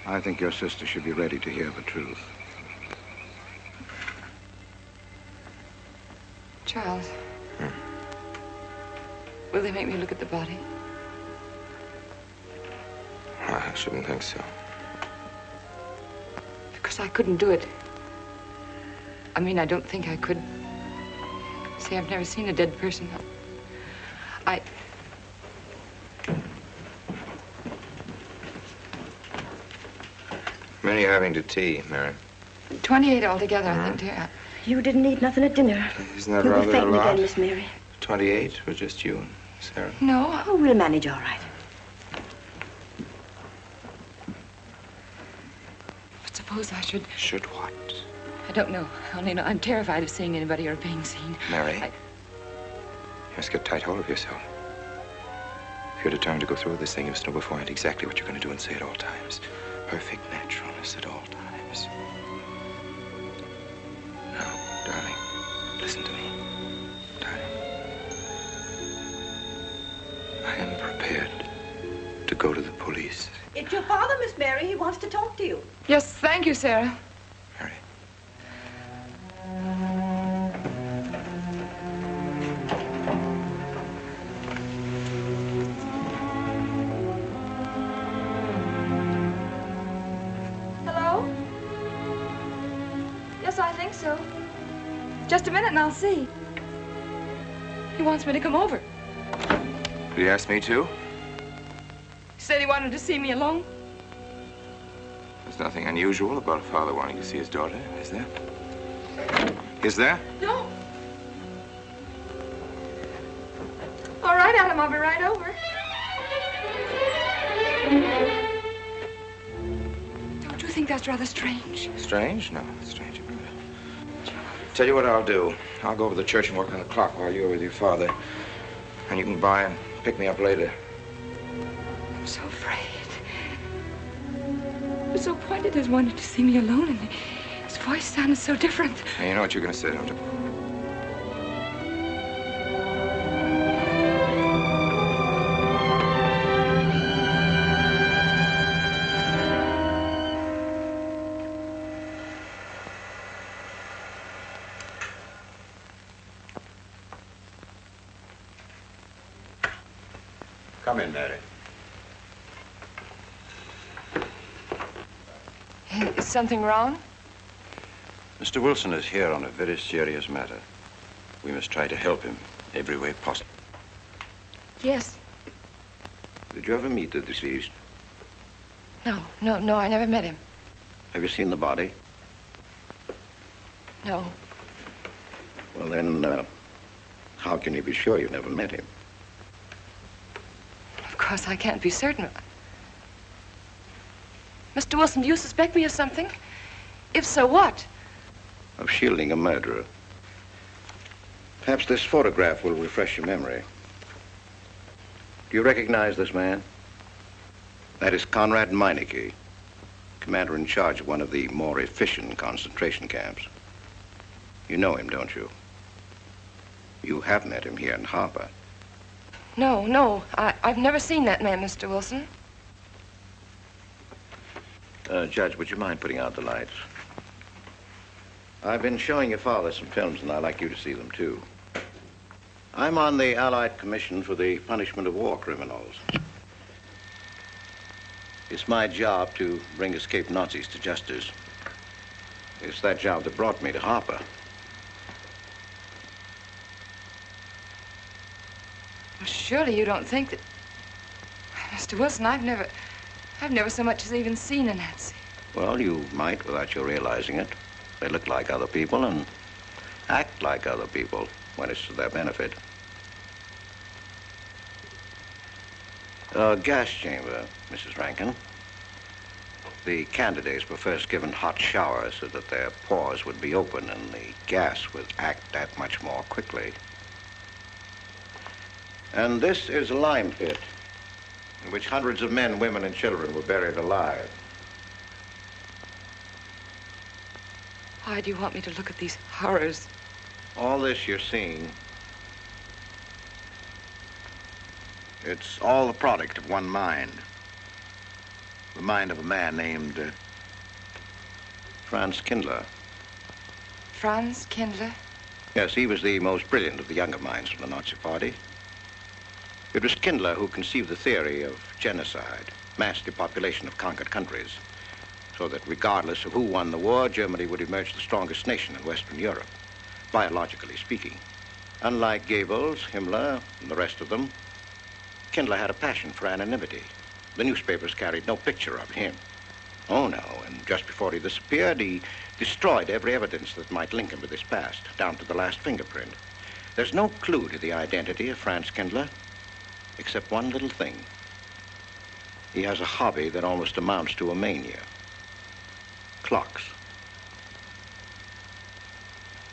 I think your sister should be ready to hear the truth. Charles. Will they make me look at the body? I shouldn't think so. Because I couldn't do it. I mean, I don't think I could. See, I've never seen a dead person. Many are having to tea, Mary. 28 altogether, I think, dear. You didn't eat nothing at dinner. Isn't that You'll rather be fainting a lot? again, Miss Mary. 28 for just you and Sarah? No. Oh, we'll manage all right. But suppose I should... Should what? I don't know. I only know I'm terrified of seeing anybody or being seen. Mary, you must get tight hold of yourself. If you're determined to go through with this thing, you must know beforehand exactly what you're going to do and say at all times. Perfect naturalness at all times. Now, darling, listen to me. Darling. I am prepared to go to the police. It's your father, Miss Mary. He wants to talk to you. Yes, thank you, Sarah. Mary. Hello? Yes, I think so. Just a minute and I'll see. He wants me to come over. Did he ask me to? He said he wanted to see me alone. There's nothing unusual about a father wanting to see his daughter, is there? Is there? No. All right, Adam, I'll be right over. Don't you think that's rather strange? Strange? No, it's strange. Tell you what I'll do. I'll go over to the church and work on the clock while you're with your father. And you can by and pick me up later. I'm so afraid. He was so pointed as wanted to see me alone, and his voice sounded so different. Hey, you know what you're going to say, don't you? Come in, Mary. Is something wrong? Mr. Wilson is here on a very serious matter. We must try to help him every way possible. Yes. Did you ever meet the deceased? No, I never met him. Have you seen the body? No. Well, then, how can you be sure you never met him? Of course, I can't be certain. Mr. Wilson, do you suspect me of something? If so, what? Of shielding a murderer. Perhaps this photograph will refresh your memory. Do you recognize this man? That is Conrad Meineke, commander in charge of one of the more efficient concentration camps. You know him, don't you? You have met him here in Harper. No, I've never seen that man, Mr. Wilson. Judge, would you mind putting out the lights? I've been showing your father some films, and I'd like you to see them, too. I'm on the Allied Commission for the Punishment of War Criminals. It's my job to bring escaped Nazis to justice. It's that job that brought me to Harper. Well, surely you don't think that... Mr. Wilson, I've never so much as even seen a Nazi. Well, you might without your realizing it. They look like other people and act like other people when it's to their benefit. A gas chamber, Mrs. Rankin. The candidates were first given hot showers so that their pores would be open and the gas would act that much more quickly. And this is a lime pit in which hundreds of men, women, and children were buried alive. Why do you want me to look at these horrors? All this you're seeing, it's all the product of one mind. The mind of a man named Franz Kindler. Franz Kindler? Yes, he was the most brilliant of the younger minds of the Nazi Party. It was Kindler who conceived the theory of genocide, mass depopulation of conquered countries, so that regardless of who won the war, Germany would emerge the strongest nation in Western Europe, biologically speaking. Unlike Goebbels, Himmler, and the rest of them, Kindler had a passion for anonymity. The newspapers carried no picture of him. Oh, no, and just before he disappeared, he destroyed every evidence that might link him with his past, down to the last fingerprint. There's no clue to the identity of Franz Kindler, except one little thing. He has a hobby that almost amounts to a mania. Clocks.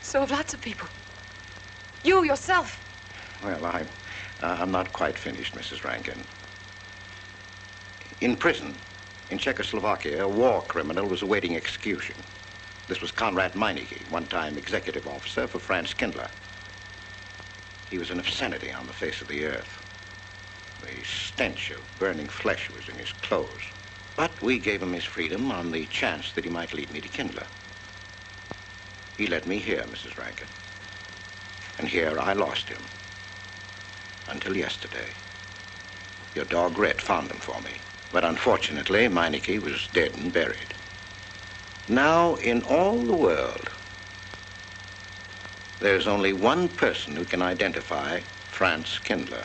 So have lots of people. You yourself. Well, I'm not quite finished, Mrs. Rankin. In prison, in Czechoslovakia, a war criminal was awaiting execution. This was Konrad Meineke, one-time executive officer for Franz Kindler. He was an obscenity on the face of the earth. The stench of burning flesh was in his clothes. But we gave him his freedom on the chance that he might lead me to Kindler. He led me here, Mrs. Rankin. And here I lost him. Until yesterday. Your dog Red found him for me. But unfortunately, Meineke was dead and buried. Now, in all the world, there's only one person who can identify Franz Kindler.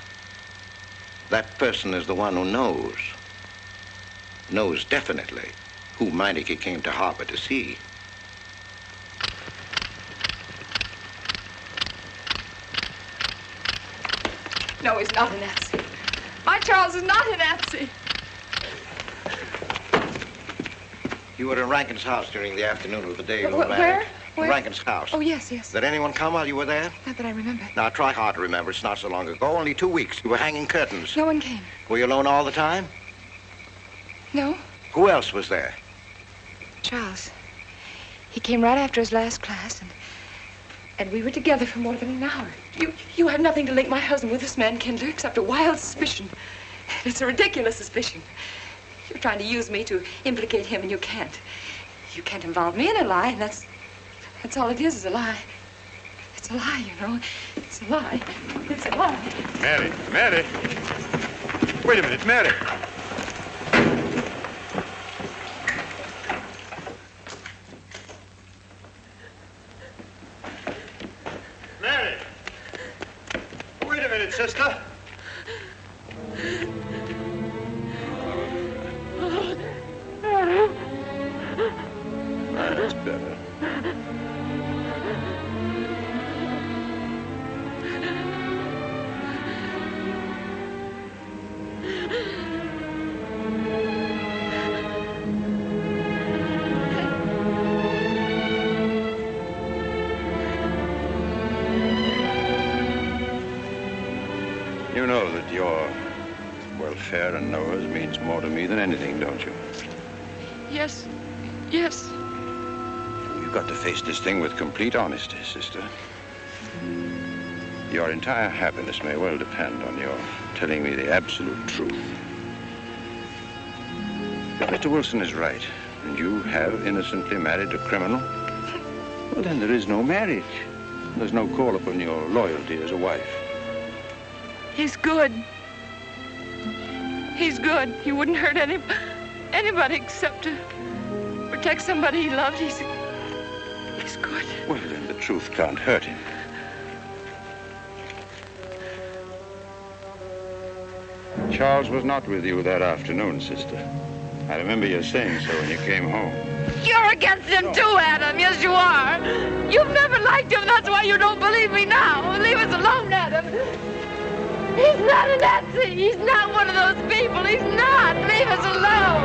That person is the one who knows definitely who Meineke came to harbor to see. No, he's not a Nazi. My Charles is not a Nazi. You were in Rankin's house during the afternoon of the day you were Where? married. Where? Rankin's house. Oh, yes, yes. Did anyone come while you were there? Not that I remember. Now, try hard to remember. It's not so long ago. Only 2 weeks. You were hanging curtains. No one came. Were you alone all the time? No. Who else was there? Charles. He came right after his last class, and we were together for more than an hour. You have nothing to link my husband with this man, Kindler, except a wild suspicion. It's a ridiculous suspicion. You're trying to use me to implicate him, and you can't. You can't involve me in a lie, and that's all it is a lie. It's a lie, you know. It's a lie. It's a lie. Mary, Mary. Wait a minute, Mary. Mary. Wait a minute, sister. That's better. You know that your welfare and Noah's means more to me than anything, don't you? Yes. Yes. You've got to face this thing with complete honesty, sister. Your entire happiness may well depend on your telling me the absolute truth. If Mr. Wilson is right, and you have innocently married a criminal, well, then there is no marriage. There's no call upon your loyalty as a wife. He's good. He's good. He wouldn't hurt anybody except to protect somebody he loved. He's good. Well, then the truth can't hurt him. Charles was not with you that afternoon, sister. I remember you saying so when you came home. You're against him too, Adam. Yes, you are. You've never liked him. That's why you don't believe me now. Leave us alone, Adam. He's not a Nazi. He's not one of those people. He's not. Leave us alone.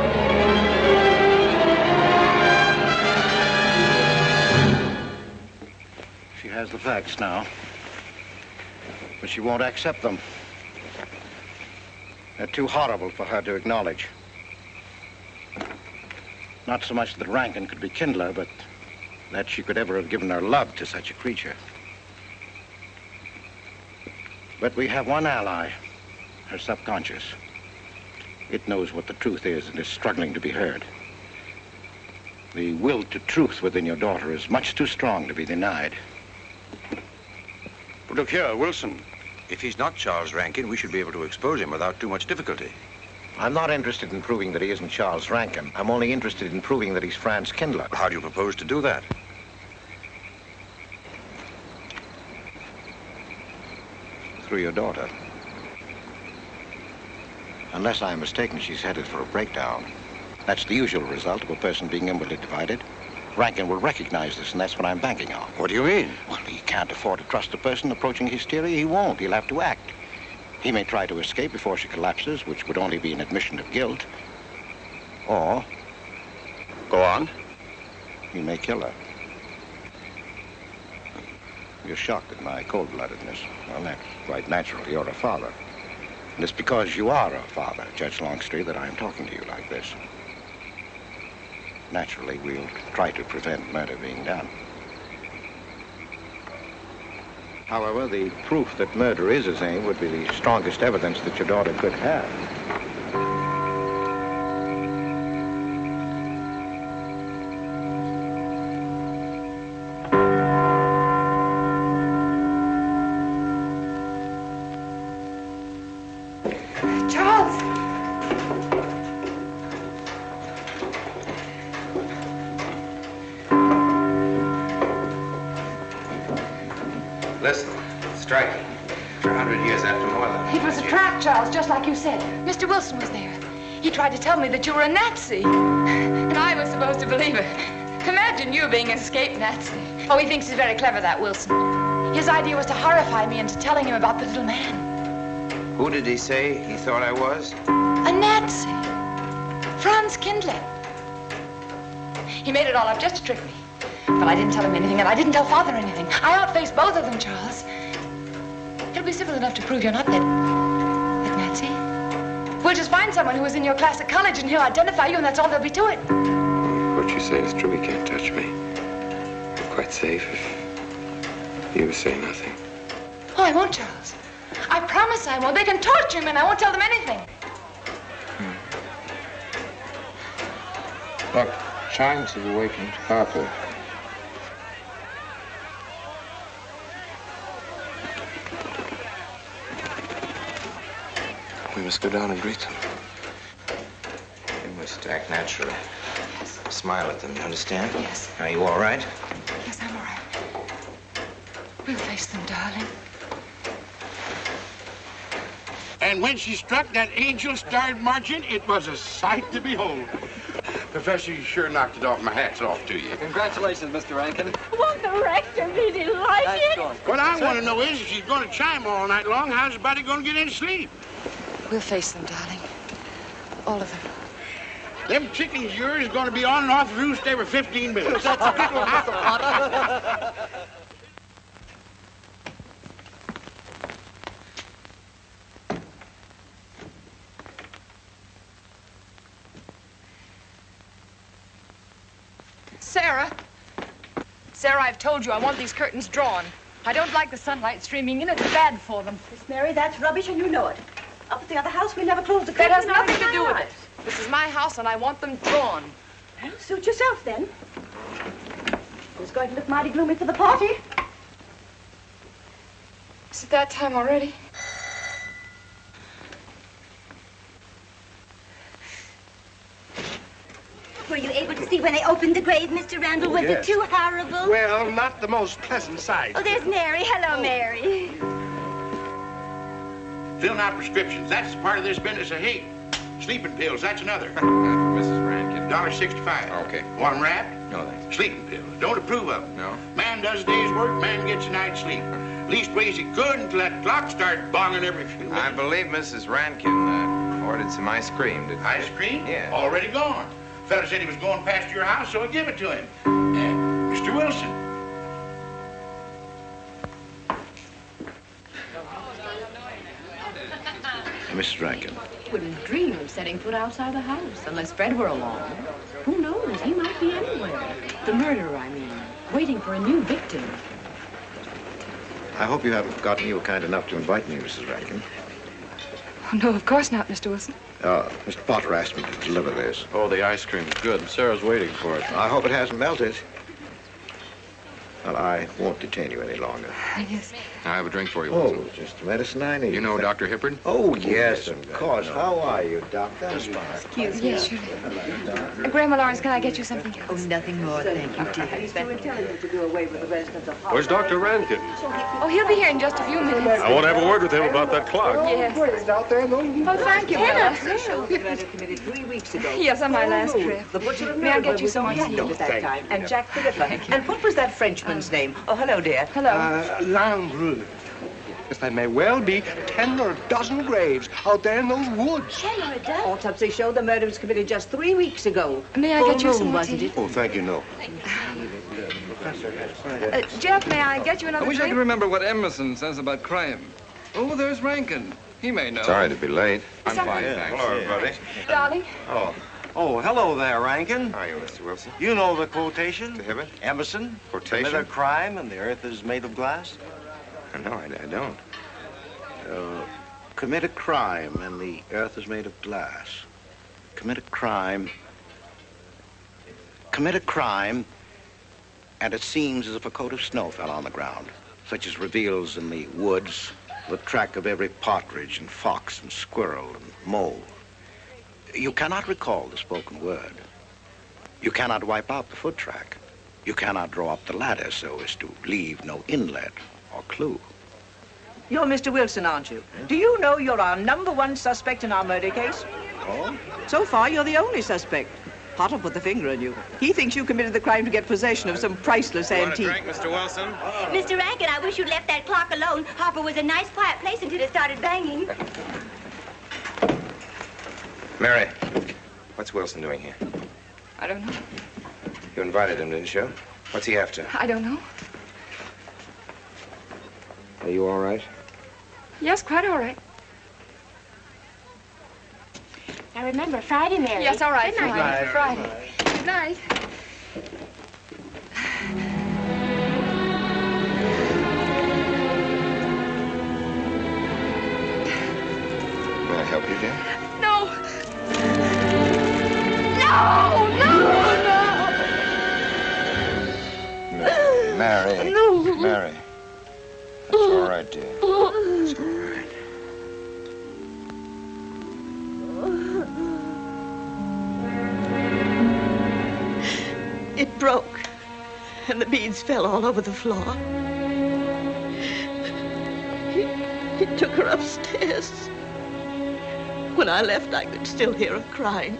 She has the facts now, but she won't accept them. They're too horrible for her to acknowledge. Not so much that Rankin could be Kindler, but that she could ever have given her love to such a creature. But we have one ally, her subconscious. It knows what the truth is and is struggling to be heard. The will to truth within your daughter is much too strong to be denied. But look here, Wilson. If he's not Charles Rankin, we should be able to expose him without too much difficulty. I'm not interested in proving that he isn't Charles Rankin. I'm only interested in proving that he's Franz Kindler. How do you propose to do that? Through your daughter. Unless I'm mistaken, she's headed for a breakdown. That's the usual result of a person being inwardly divided. Rankin will recognize this, and that's what I'm banking on. What do you mean? Well, he can't afford to trust a person approaching hysteria. He won't. He'll have to act. He may try to escape before she collapses, which would only be an admission of guilt. Or... Go on. He may kill her. You're shocked at my cold-bloodedness. Well, that's quite natural. You're a father. And it's because you are a father, Judge Longstreet, that I'm talking to you like this. Naturally, we'll try to prevent murder being done. However, the proof that murder is his aim would be the strongest evidence that your daughter could have. Listen, striking. For 100 years after more than... It was a trap, Charles, just like you said. Mr. Wilson was there. He tried to tell me that you were a Nazi. And I was supposed to believe it. Imagine you being an escaped Nazi. Oh, he thinks he's very clever, that Wilson. His idea was to horrify me into telling him about the little man. Who did he say he thought I was? A Nazi. Franz Kindler. He made it all up just to trick me. But I didn't tell him anything, and I didn't tell Father anything. I outfaced both of them, Charles. It'll be simple enough to prove you're not that Nazi. We'll just find someone who was in your class at college, and he'll identify you, and that's all there'll be to it. What you say is true. He can't touch me. I'm quite safe if you say nothing. Oh, I won't, Charles. I promise I won't. They can torture me, and I won't tell them anything. Look, chimes have awakened Harper. We must go down and greet them. We must act naturally. Yes. Smile at them, you understand? Yes. Are you all right? Yes, I'm all right. We'll face them, darling. And when she struck that angel-starred marching, it was a sight to behold. Professor, you sure knocked it off. My hat's off to you. Congratulations, Mr. Rankin. Won't the rector be delighted? What I want to know is, if she's going to chime all night long, how's the body going to get any sleep? We'll face them, darling. All of them. Them chickens of yours are going to be on and off the roost every 15 minutes. That's a good one, Mr. Potter. Sarah. Sarah, I've told you I want these curtains drawn. I don't like the sunlight streaming in. It's bad for them. Miss Mary, that's rubbish, and you know it. Up at the other house, we never close the curtains. That has nothing to do with it. This is my house, and I want them drawn. Well, suit yourself, then. It's going to look mighty gloomy for the party. Is it that time already? Were you able to see when they opened the grave, Mr. Randall? Was it too horrible? Well, not the most pleasant sight. Oh, there's Mary. Hello, Mary. Filling out prescriptions, that's part of this business of hate. Sleeping pills, that's another. Mrs. Rankin. $1.65. Okay. Want them wrapped? No, thanks. Sleeping pills. Don't approve of them. No. Man does a day's work, man gets a night's sleep. Leastways he could until that clock starts bonging every few minutes. I believe Mrs. Rankin ordered some ice cream. Did Ice cream? Yeah. Already gone. Fella said he was going past your house, so I give it to him. Mr. Wilson. Mrs. Rankin. Wouldn't dream of setting foot outside the house unless Fred were along. Who knows? He might be anywhere. The murderer, I mean, waiting for a new victim. I hope you haven't forgotten you were kind enough to invite me, Mrs. Rankin. Oh, no, of course not, Mr. Wilson. Mr. Potter asked me to deliver this. Oh, the ice cream is good. Sarah's waiting for it. I hope it hasn't melted. Well, I won't detain you any longer. Yes. I have a drink for you, Oh, Wilson. just the medicine I need. You know Dr. Hippard? Oh, yes, of course. How are you, Doctor? Excuse me. Yes, surely. Grandma Lawrence, can I get you something else? Oh, nothing more, thank you, dear. He's too intelligent to do away with the rest of the party. Where's Dr. Rankin? Oh, he'll be here in just a few minutes. I want to have a word with him about that clock. Yes. out there, no? Oh, thank you, Bella. The murder committee 3 weeks ago. Yes, on my last trip. The butcher of May I get you was some on tea? hand at that time. And Jack Philippa. And what was that Frenchman's name? Oh, hello, dear. Hello. Landru. There may well be 10 or a dozen graves out there in those woods. 10 or a dozen? Autopsy showed the murder was committed just 3 weeks ago. May I get you some more wasn't tea? it? Oh, thank you, no. Jeff, may I get you another I wish I drink? could remember what Emerson says about crime. Oh, there's Rankin. He may know. Sorry to be late. I'm fine, Yeah, thanks. hello, everybody. Darling. Oh, hello there, Rankin. How are you, Mr. Wilson? You know the quotation? To Hibbert? Emerson. Quotation? Commit a crime and the earth is made of glass. No, I don't. Commit a crime and the earth is made of glass. Commit a crime. Commit a crime and it seems as if a coat of snow fell on the ground, such as reveals in the woods the track of every partridge and fox and squirrel and mole. You cannot recall the spoken word. You cannot wipe out the foot track. You cannot draw up the ladder so as to leave no inlet or clue. You're Mr. Wilson, aren't you? Do you know you're our #1 suspect in our murder case? Oh? So far, you're the only suspect. Potter put the finger on you. He thinks you committed the crime to get possession of some priceless antique. Want a drink, Mr. Wilson? Mr. Rankin, I wish you'd left that clock alone. Harper was a nice, quiet place until it started banging. Mary, what's Wilson doing here? I don't know. You invited him, didn't you? What's he after? I don't know. Are you all right? Yes, quite all right. Now remember, Friday, Mary. Yes, all right. Good night. Friday. Good night. May I help you, dear? No! No! No! Mary. No. Mary. It's all right, dear. It's all right. It broke, and the beads fell all over the floor. He took her upstairs. When I left, I could still hear her crying.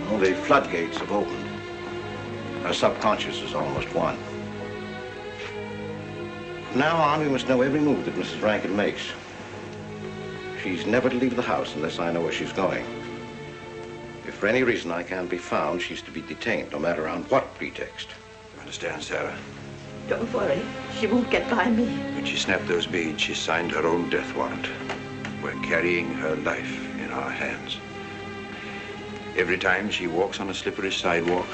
Well, the floodgates have opened. Our subconscious is almost won. From now on, we must know every move that Mrs. Rankin makes. She's never to leave the house unless I know where she's going. If for any reason I can't be found, she's to be detained, no matter on what pretext. You understand, Sarah? Don't worry. She won't get by me. When she snapped those beads, she signed her own death warrant. We're carrying her life in our hands. Every time she walks on a slippery sidewalk,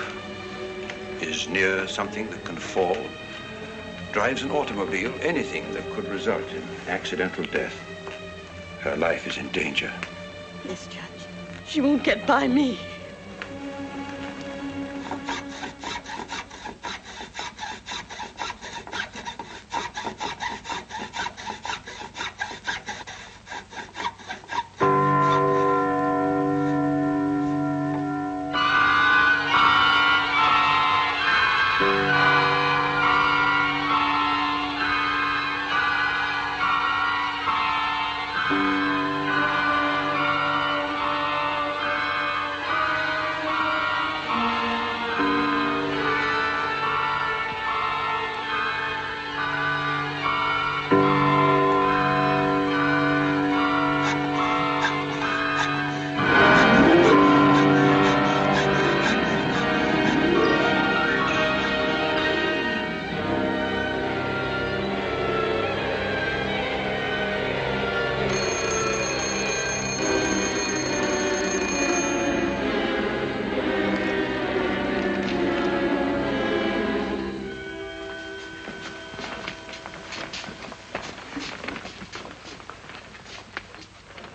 is near something that can fall, drives an automobile, anything that could result in accidental death, her life is in danger. Yes, Judge. She won't get by me.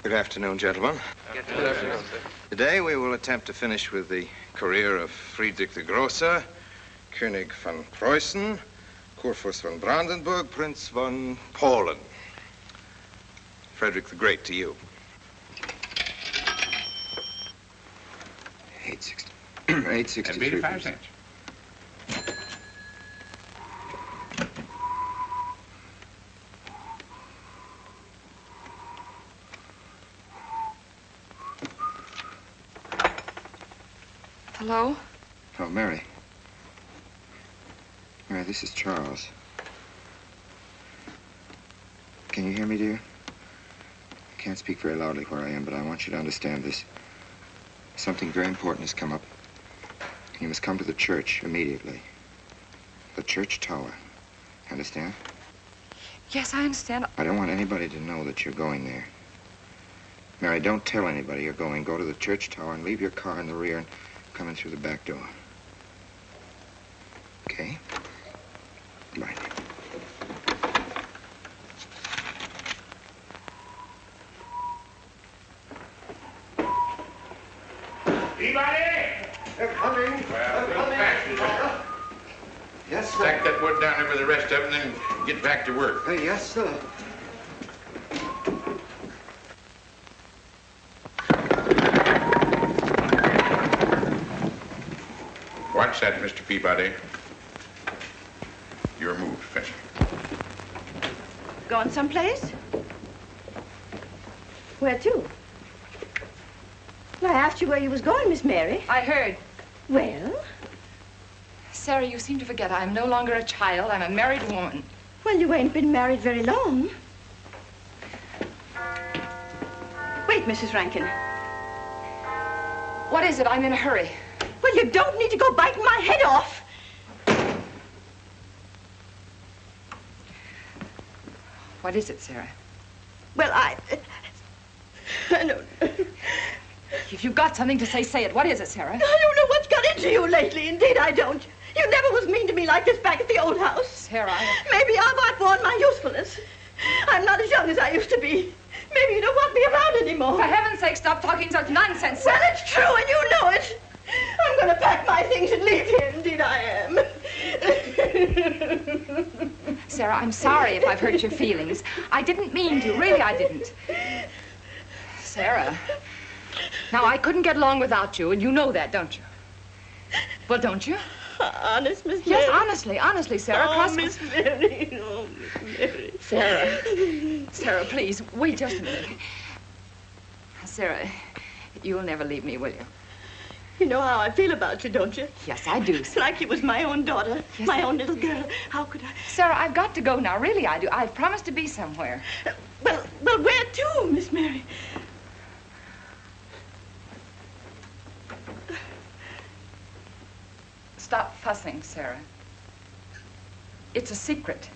Good afternoon, gentlemen. Good afternoon, sir. Today we will attempt to finish with the career of Friedrich the Großer, König von Preußen, Kurfürst von Brandenburg, Prince von Polen. Frederick the Great to you. 863. 85 cents. Hello? Oh, Mary. Mary, this is Charles. Can you hear me, dear? I can't speak very loudly where I am, but I want you to understand this. Something very important has come up. You must come to the church immediately. The church tower. Understand? Yes, I understand. I don't want anybody to know that you're going there. Mary, don't tell anybody you're going. Go to the church tower and leave your car in the rear and come in through the back door. Okay? Right. Peabody! They're coming. Well, a little faster. Yes, sir. Stack that wood down there with the rest of them, then get back to work. Yes, sir. Watch that, Mr. Peabody. Your move, Professor. Going someplace? Where to? Well, I asked you where you was going, Miss Mary. I heard. Well? Sarah, you seem to forget I'm no longer a child. I'm a married woman. Well, you ain't been married very long. Wait, Mrs. Rankin. What is it? I'm in a hurry. Well, you don't need to go biting my head off. What is it, Sarah? Well, I don't... If you've got something to say, say it. What is it, Sarah? I don't know what's got into you lately. Indeed, I don't. You never was mean to me like this back at the old house. Sarah, Maybe I've outworn my usefulness. I'm not as young as I used to be. Maybe you don't want me around anymore. For heaven's sake, stop talking such nonsense, Sarah. Well, it's true, and you know it. I'm going to pack my things and leave here. Indeed, I am. Sarah, I'm sorry if I've hurt your feelings. I didn't mean to. Really, I didn't. Sarah. Now, I couldn't get along without you, and you know that, don't you? Well, don't you? Honest, Miss Mary? Yes, honestly, Sarah. Oh, Miss Mary. Oh, Miss Mary. Sarah, please, wait just a minute. Sarah, you'll never leave me, will you? You know how I feel about you, don't you? Yes, I do. It's like you was my own daughter, Yes, my own little girl. How could I? Sarah, I've got to go now. Really, I do. I've promised to be somewhere. Well, where to, Miss Mary? Stop fussing, Sarah. It's a secret.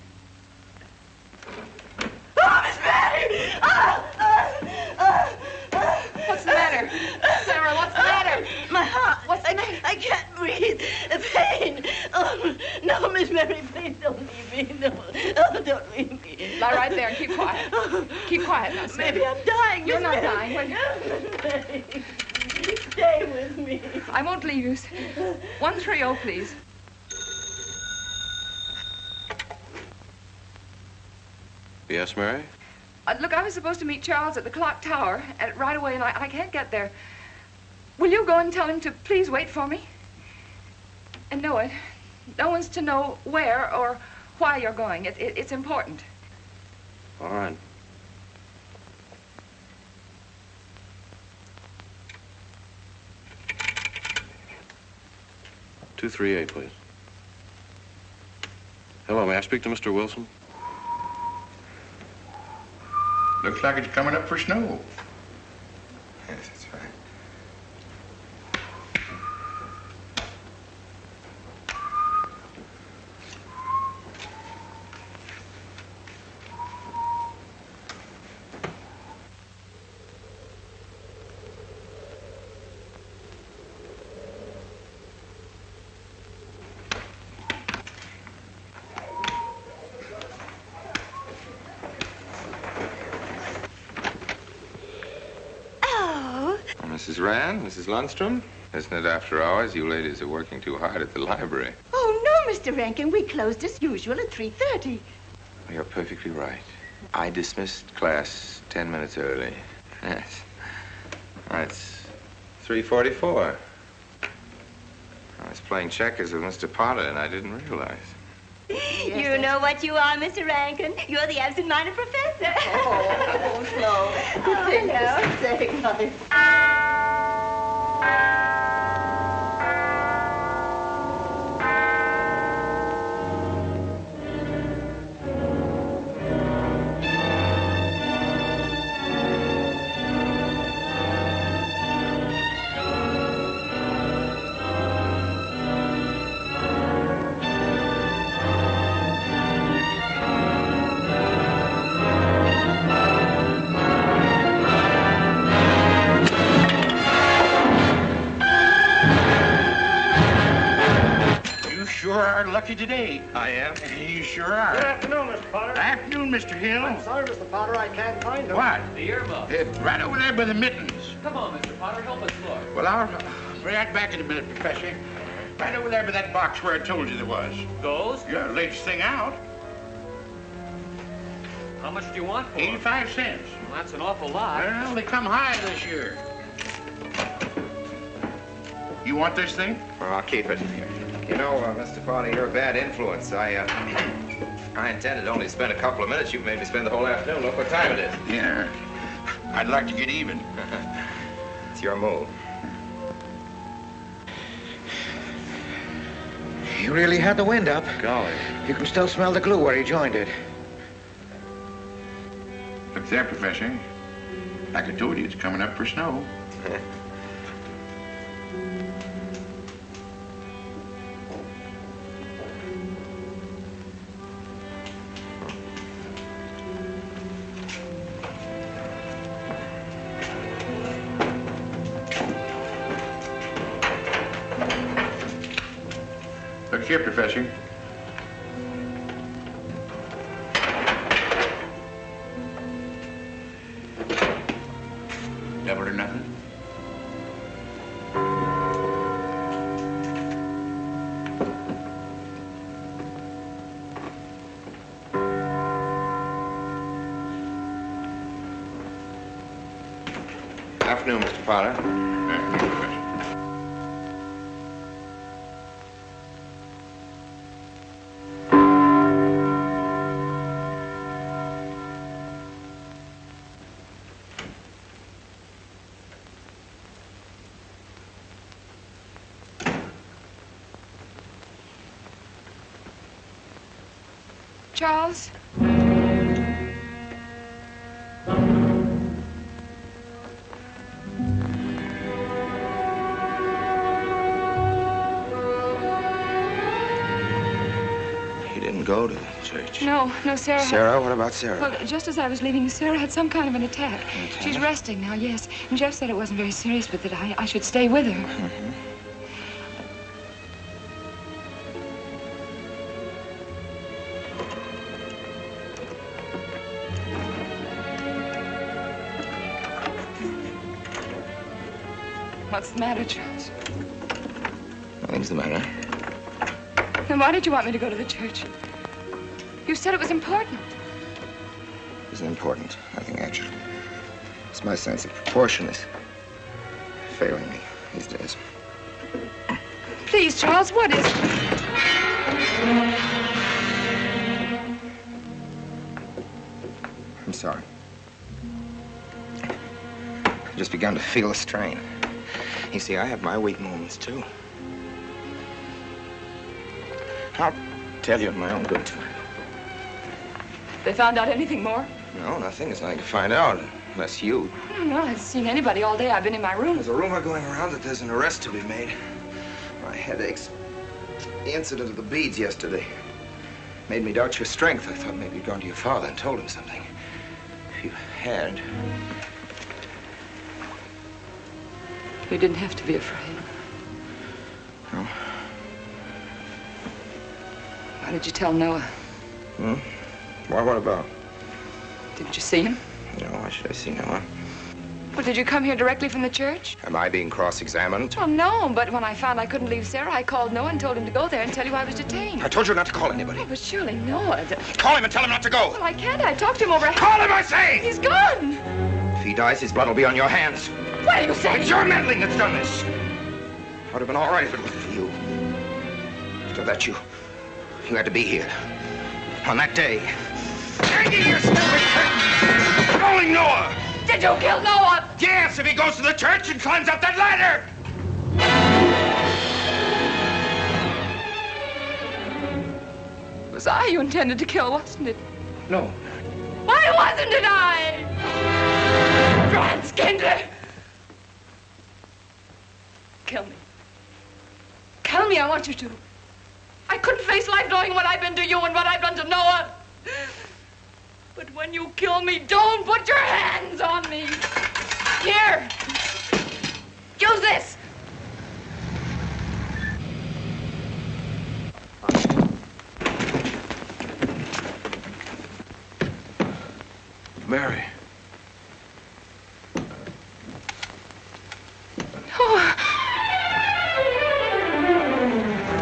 Oh, Miss Mary! What's the matter? Sarah, what's the matter? My heart. What's the matter? I can't breathe. Pain. Oh, no, Miss Mary, please don't leave me. No, oh, don't leave me. Lie right there and keep quiet. Keep quiet now, Sarah. Maybe I'm dying, You're Miss not Mary. dying, will you? Miss Mary, stay with me. I won't leave you. 130, please. Yes, Mary? Look, I was supposed to meet Charles at the clock tower right away, and I can't get there. Will you go and tell him to please wait for me? And no one's to know where or why you're going. It's important. All right. "238, please. Hello, may I speak to Mr. Wilson? Looks like it's coming up for snow. Yes, that's right. Mrs. Rand, Mrs. Lundstrom, isn't it after hours? You ladies are working too hard at the library. Oh, no, Mr. Rankin. We closed as usual at 3:30. You're perfectly right. I dismissed class 10 minutes early. Yes. It's 3:44. I was playing checkers with Mr. Potter, and I didn't realize. You know what you are, Mr. Rankin. You're the absent-minded professor. Oh, no. sure are lucky today. I am? You sure are. Good afternoon, Mr. Potter. Afternoon, Mr. Hill. I'm sorry, Mr. Potter, I can't find him. What? The earmuff. Right over there by the mittens. Come on, Mr. Potter, help us look. Well, I'll be right back in a minute, Professor. Right over there by that box where I told you there was. Those? Yeah, latest thing out. How much do you want for 85 cents. Well, that's an awful lot. Well, they come high this year. You want this thing? Well, I'll keep it. You know, Mr. Potter, you're a bad influence. I intended only to spend a couple of minutes. You've made me spend the whole afternoon. Look what time it is. Yeah. I'd like to get even. It's your move. You really had the wind up. Golly. You can still smell the glue where you joined it. Look there, Professor. Like I told you, it's coming up for snow. Look here, Professor. Double or nothing? Afternoon, Mr. Potter. Afternoon, Professor. Charles? He didn't go to the church. No, Sarah. Sarah? What about Sarah? Well, just as I was leaving, Sarah had some kind of an attack. She's resting now, yes. And Jeff said it wasn't very serious, but that I should stay with her. Mm-hmm. What's the matter, Charles? Nothing's the matter. Then why did you want me to go to the church? You said it was important. It isn't important. Nothing actually. It's my sense of proportion is failing me these days. Please, Charles, what is it? I'm sorry. I've just begun to feel a strain. You see, I have my weak moments, too. I'll tell you in my own good time. They found out anything more? No, nothing. There's nothing to find out, unless you. No, I haven't seen anybody all day. I've been in my room. There's a rumor going around that there's an arrest to be made. My headaches. The incident of the beads yesterday made me doubt your strength. I thought maybe you'd gone to your father and told him something. If you had... You didn't have to be afraid. No. Why did you tell Noah? Hmm? Why, what about? Didn't you see him? No, why should I see Noah? Well, did you come here directly from the church? Am I being cross-examined? Oh, no, but when I found I couldn't leave Sarah, I called Noah and told him to go there and tell you I was detained. I told you not to call anybody. Oh, but surely Noah... Call him and tell him not to go. Well, I can't. I talked to him over... Call him, I say! He's gone! If he dies, his blood will be on your hands. What are you saying? It's your meddling that's done this. I would have been all right if it wasn't for you. So that you had to be here. On that day. Hanging your stupid curtains! Calling Noah! Did you kill Noah? Yes, if he goes to the church and climbs up that ladder! It was I you intended to kill, wasn't it? No. Why wasn't it I? Franz Kindler! Kill me. Kill me, I want you to. I couldn't face life knowing what I've been to you and what I've done to Noah. But when you kill me, don't put your hands on me. Here. Use this. Mary.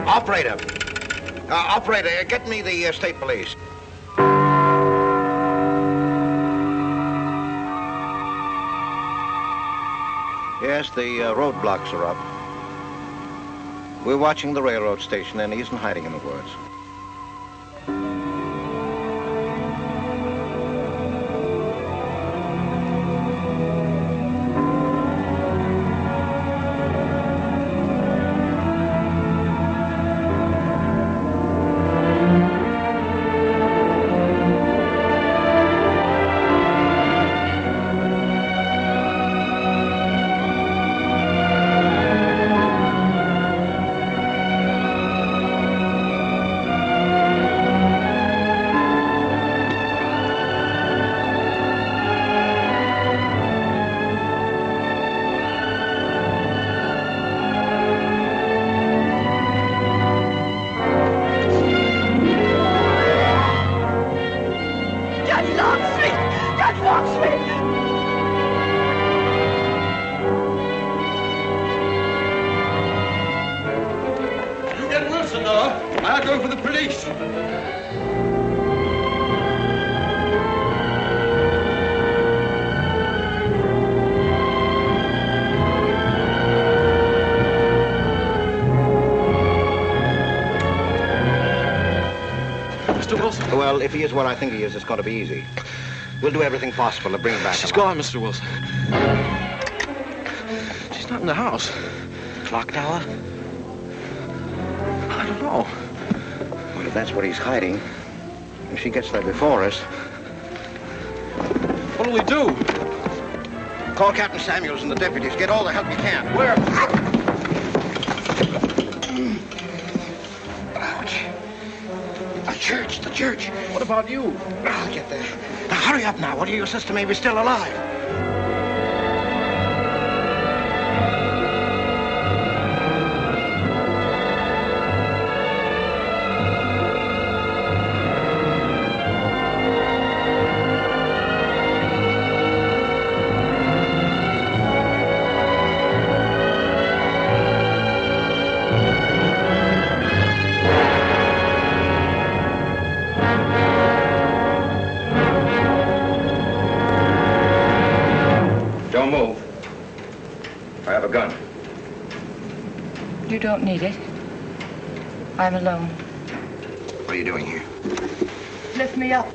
Operator. Operator, get me the state police. Yes, the roadblocks are up. We're watching the railroad station, and he isn't hiding in the woods. I'll go for the police. Mr. Wilson? Well, if he is what I think he is, it's going to be easy. We'll do everything possible to bring him back. She's gone, Mr. Wilson. She's not in the house. Clock tower? I don't know. Well, if that's what he's hiding, if she gets there before us... What'll we do? Call Captain Samuels and the deputies. Get all the help you can. Where? Ouch. The church. What about you? I'll get there. Now, hurry up now. What do your sister may be still alive? Don't move. I have a gun. You don't need it. I'm alone. What are you doing here? Lift me up.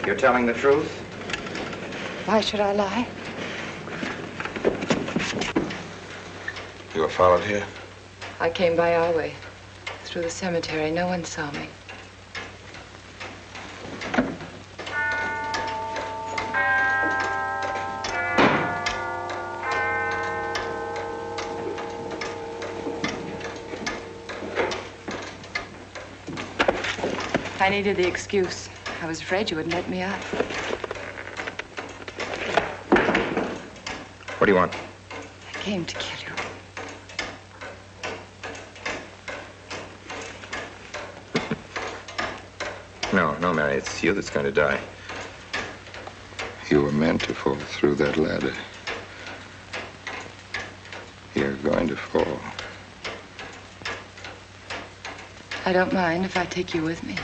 You're telling the truth? Why should I lie? You were followed here? I came by our way. Through the cemetery. No one saw me. I needed the excuse. I was afraid you wouldn't let me out. What do you want? I came to kill you. No, Mary, it's you that's going to die. You were meant to fall through that ladder. You're going to fall. I don't mind if I take you with me.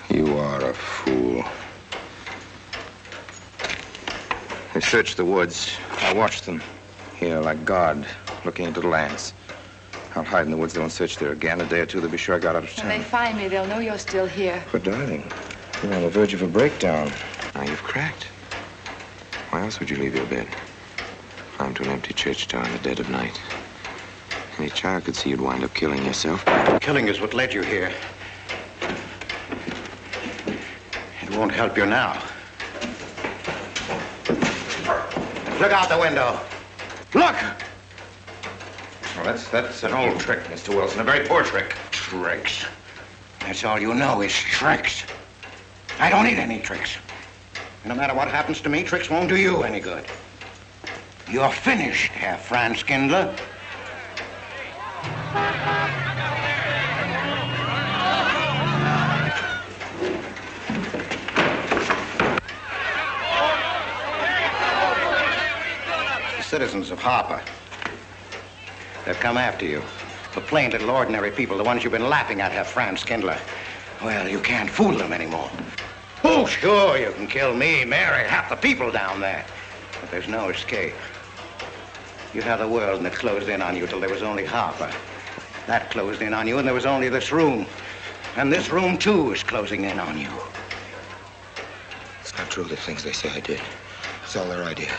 You are a fool. They searched the woods. I watched them here like God looking into the lands. I'll hide in the woods. They won't search there again. A day or two, they'll be sure I got out of When they town. find me, they'll know you're still here. But, darling, you're on the verge of a breakdown. Now you've cracked. Why else would you leave your bed? Climb to an empty church tower in the dead of night. Any child could see you'd wind up killing yourself. Killing is what led you here. It won't help you now. Look out the window. Look! Well, that's an old trick, Mr. Wilson. A very poor trick. Tricks. That's all you know is tricks. I don't need any tricks. No matter what happens to me, tricks won't do you any good. You're finished, Herr Franz Kindler. citizens of Harper. They've come after you. The plain little ordinary people, the ones you've been laughing at, have Franz Kindler. Well, you can't fool them anymore. Oh, sure, you can kill me, Mary, half the people down there. But there's no escape. You had the world and it closed in on you till there was only Harper. That closed in on you and there was only this room. And this room, too, is closing in on you. It's not true, the things they say I did. It's all their idea.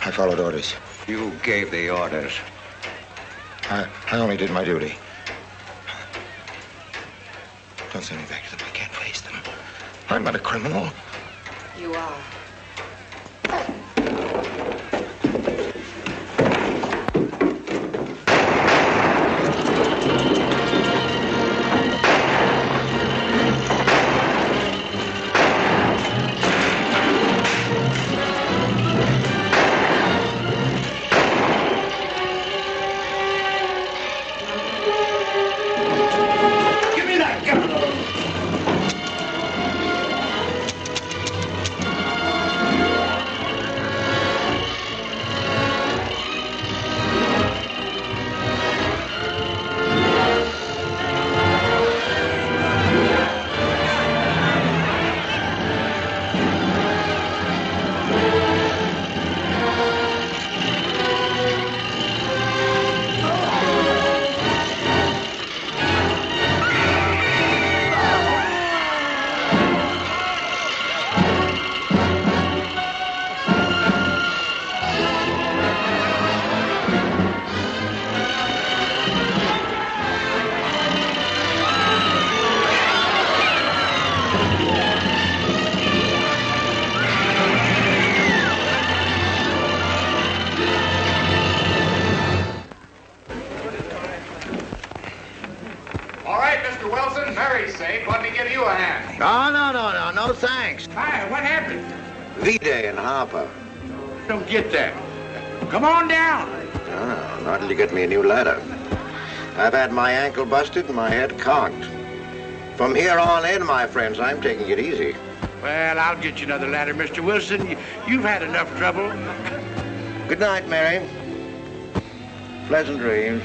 I followed orders. You gave the orders. I only did my duty. Don't send me back to them. I can't face them. I'm not a criminal. You are. No, thanks. Hi, what happened? V-Day in Harper. Don't get that. Come on down. No, not till you get me a new ladder. I've had my ankle busted and my head conked. From here on in, my friends, I'm taking it easy. Well, I'll get you another ladder, Mr. Wilson. You've had enough trouble. Good night, Mary. Pleasant dreams.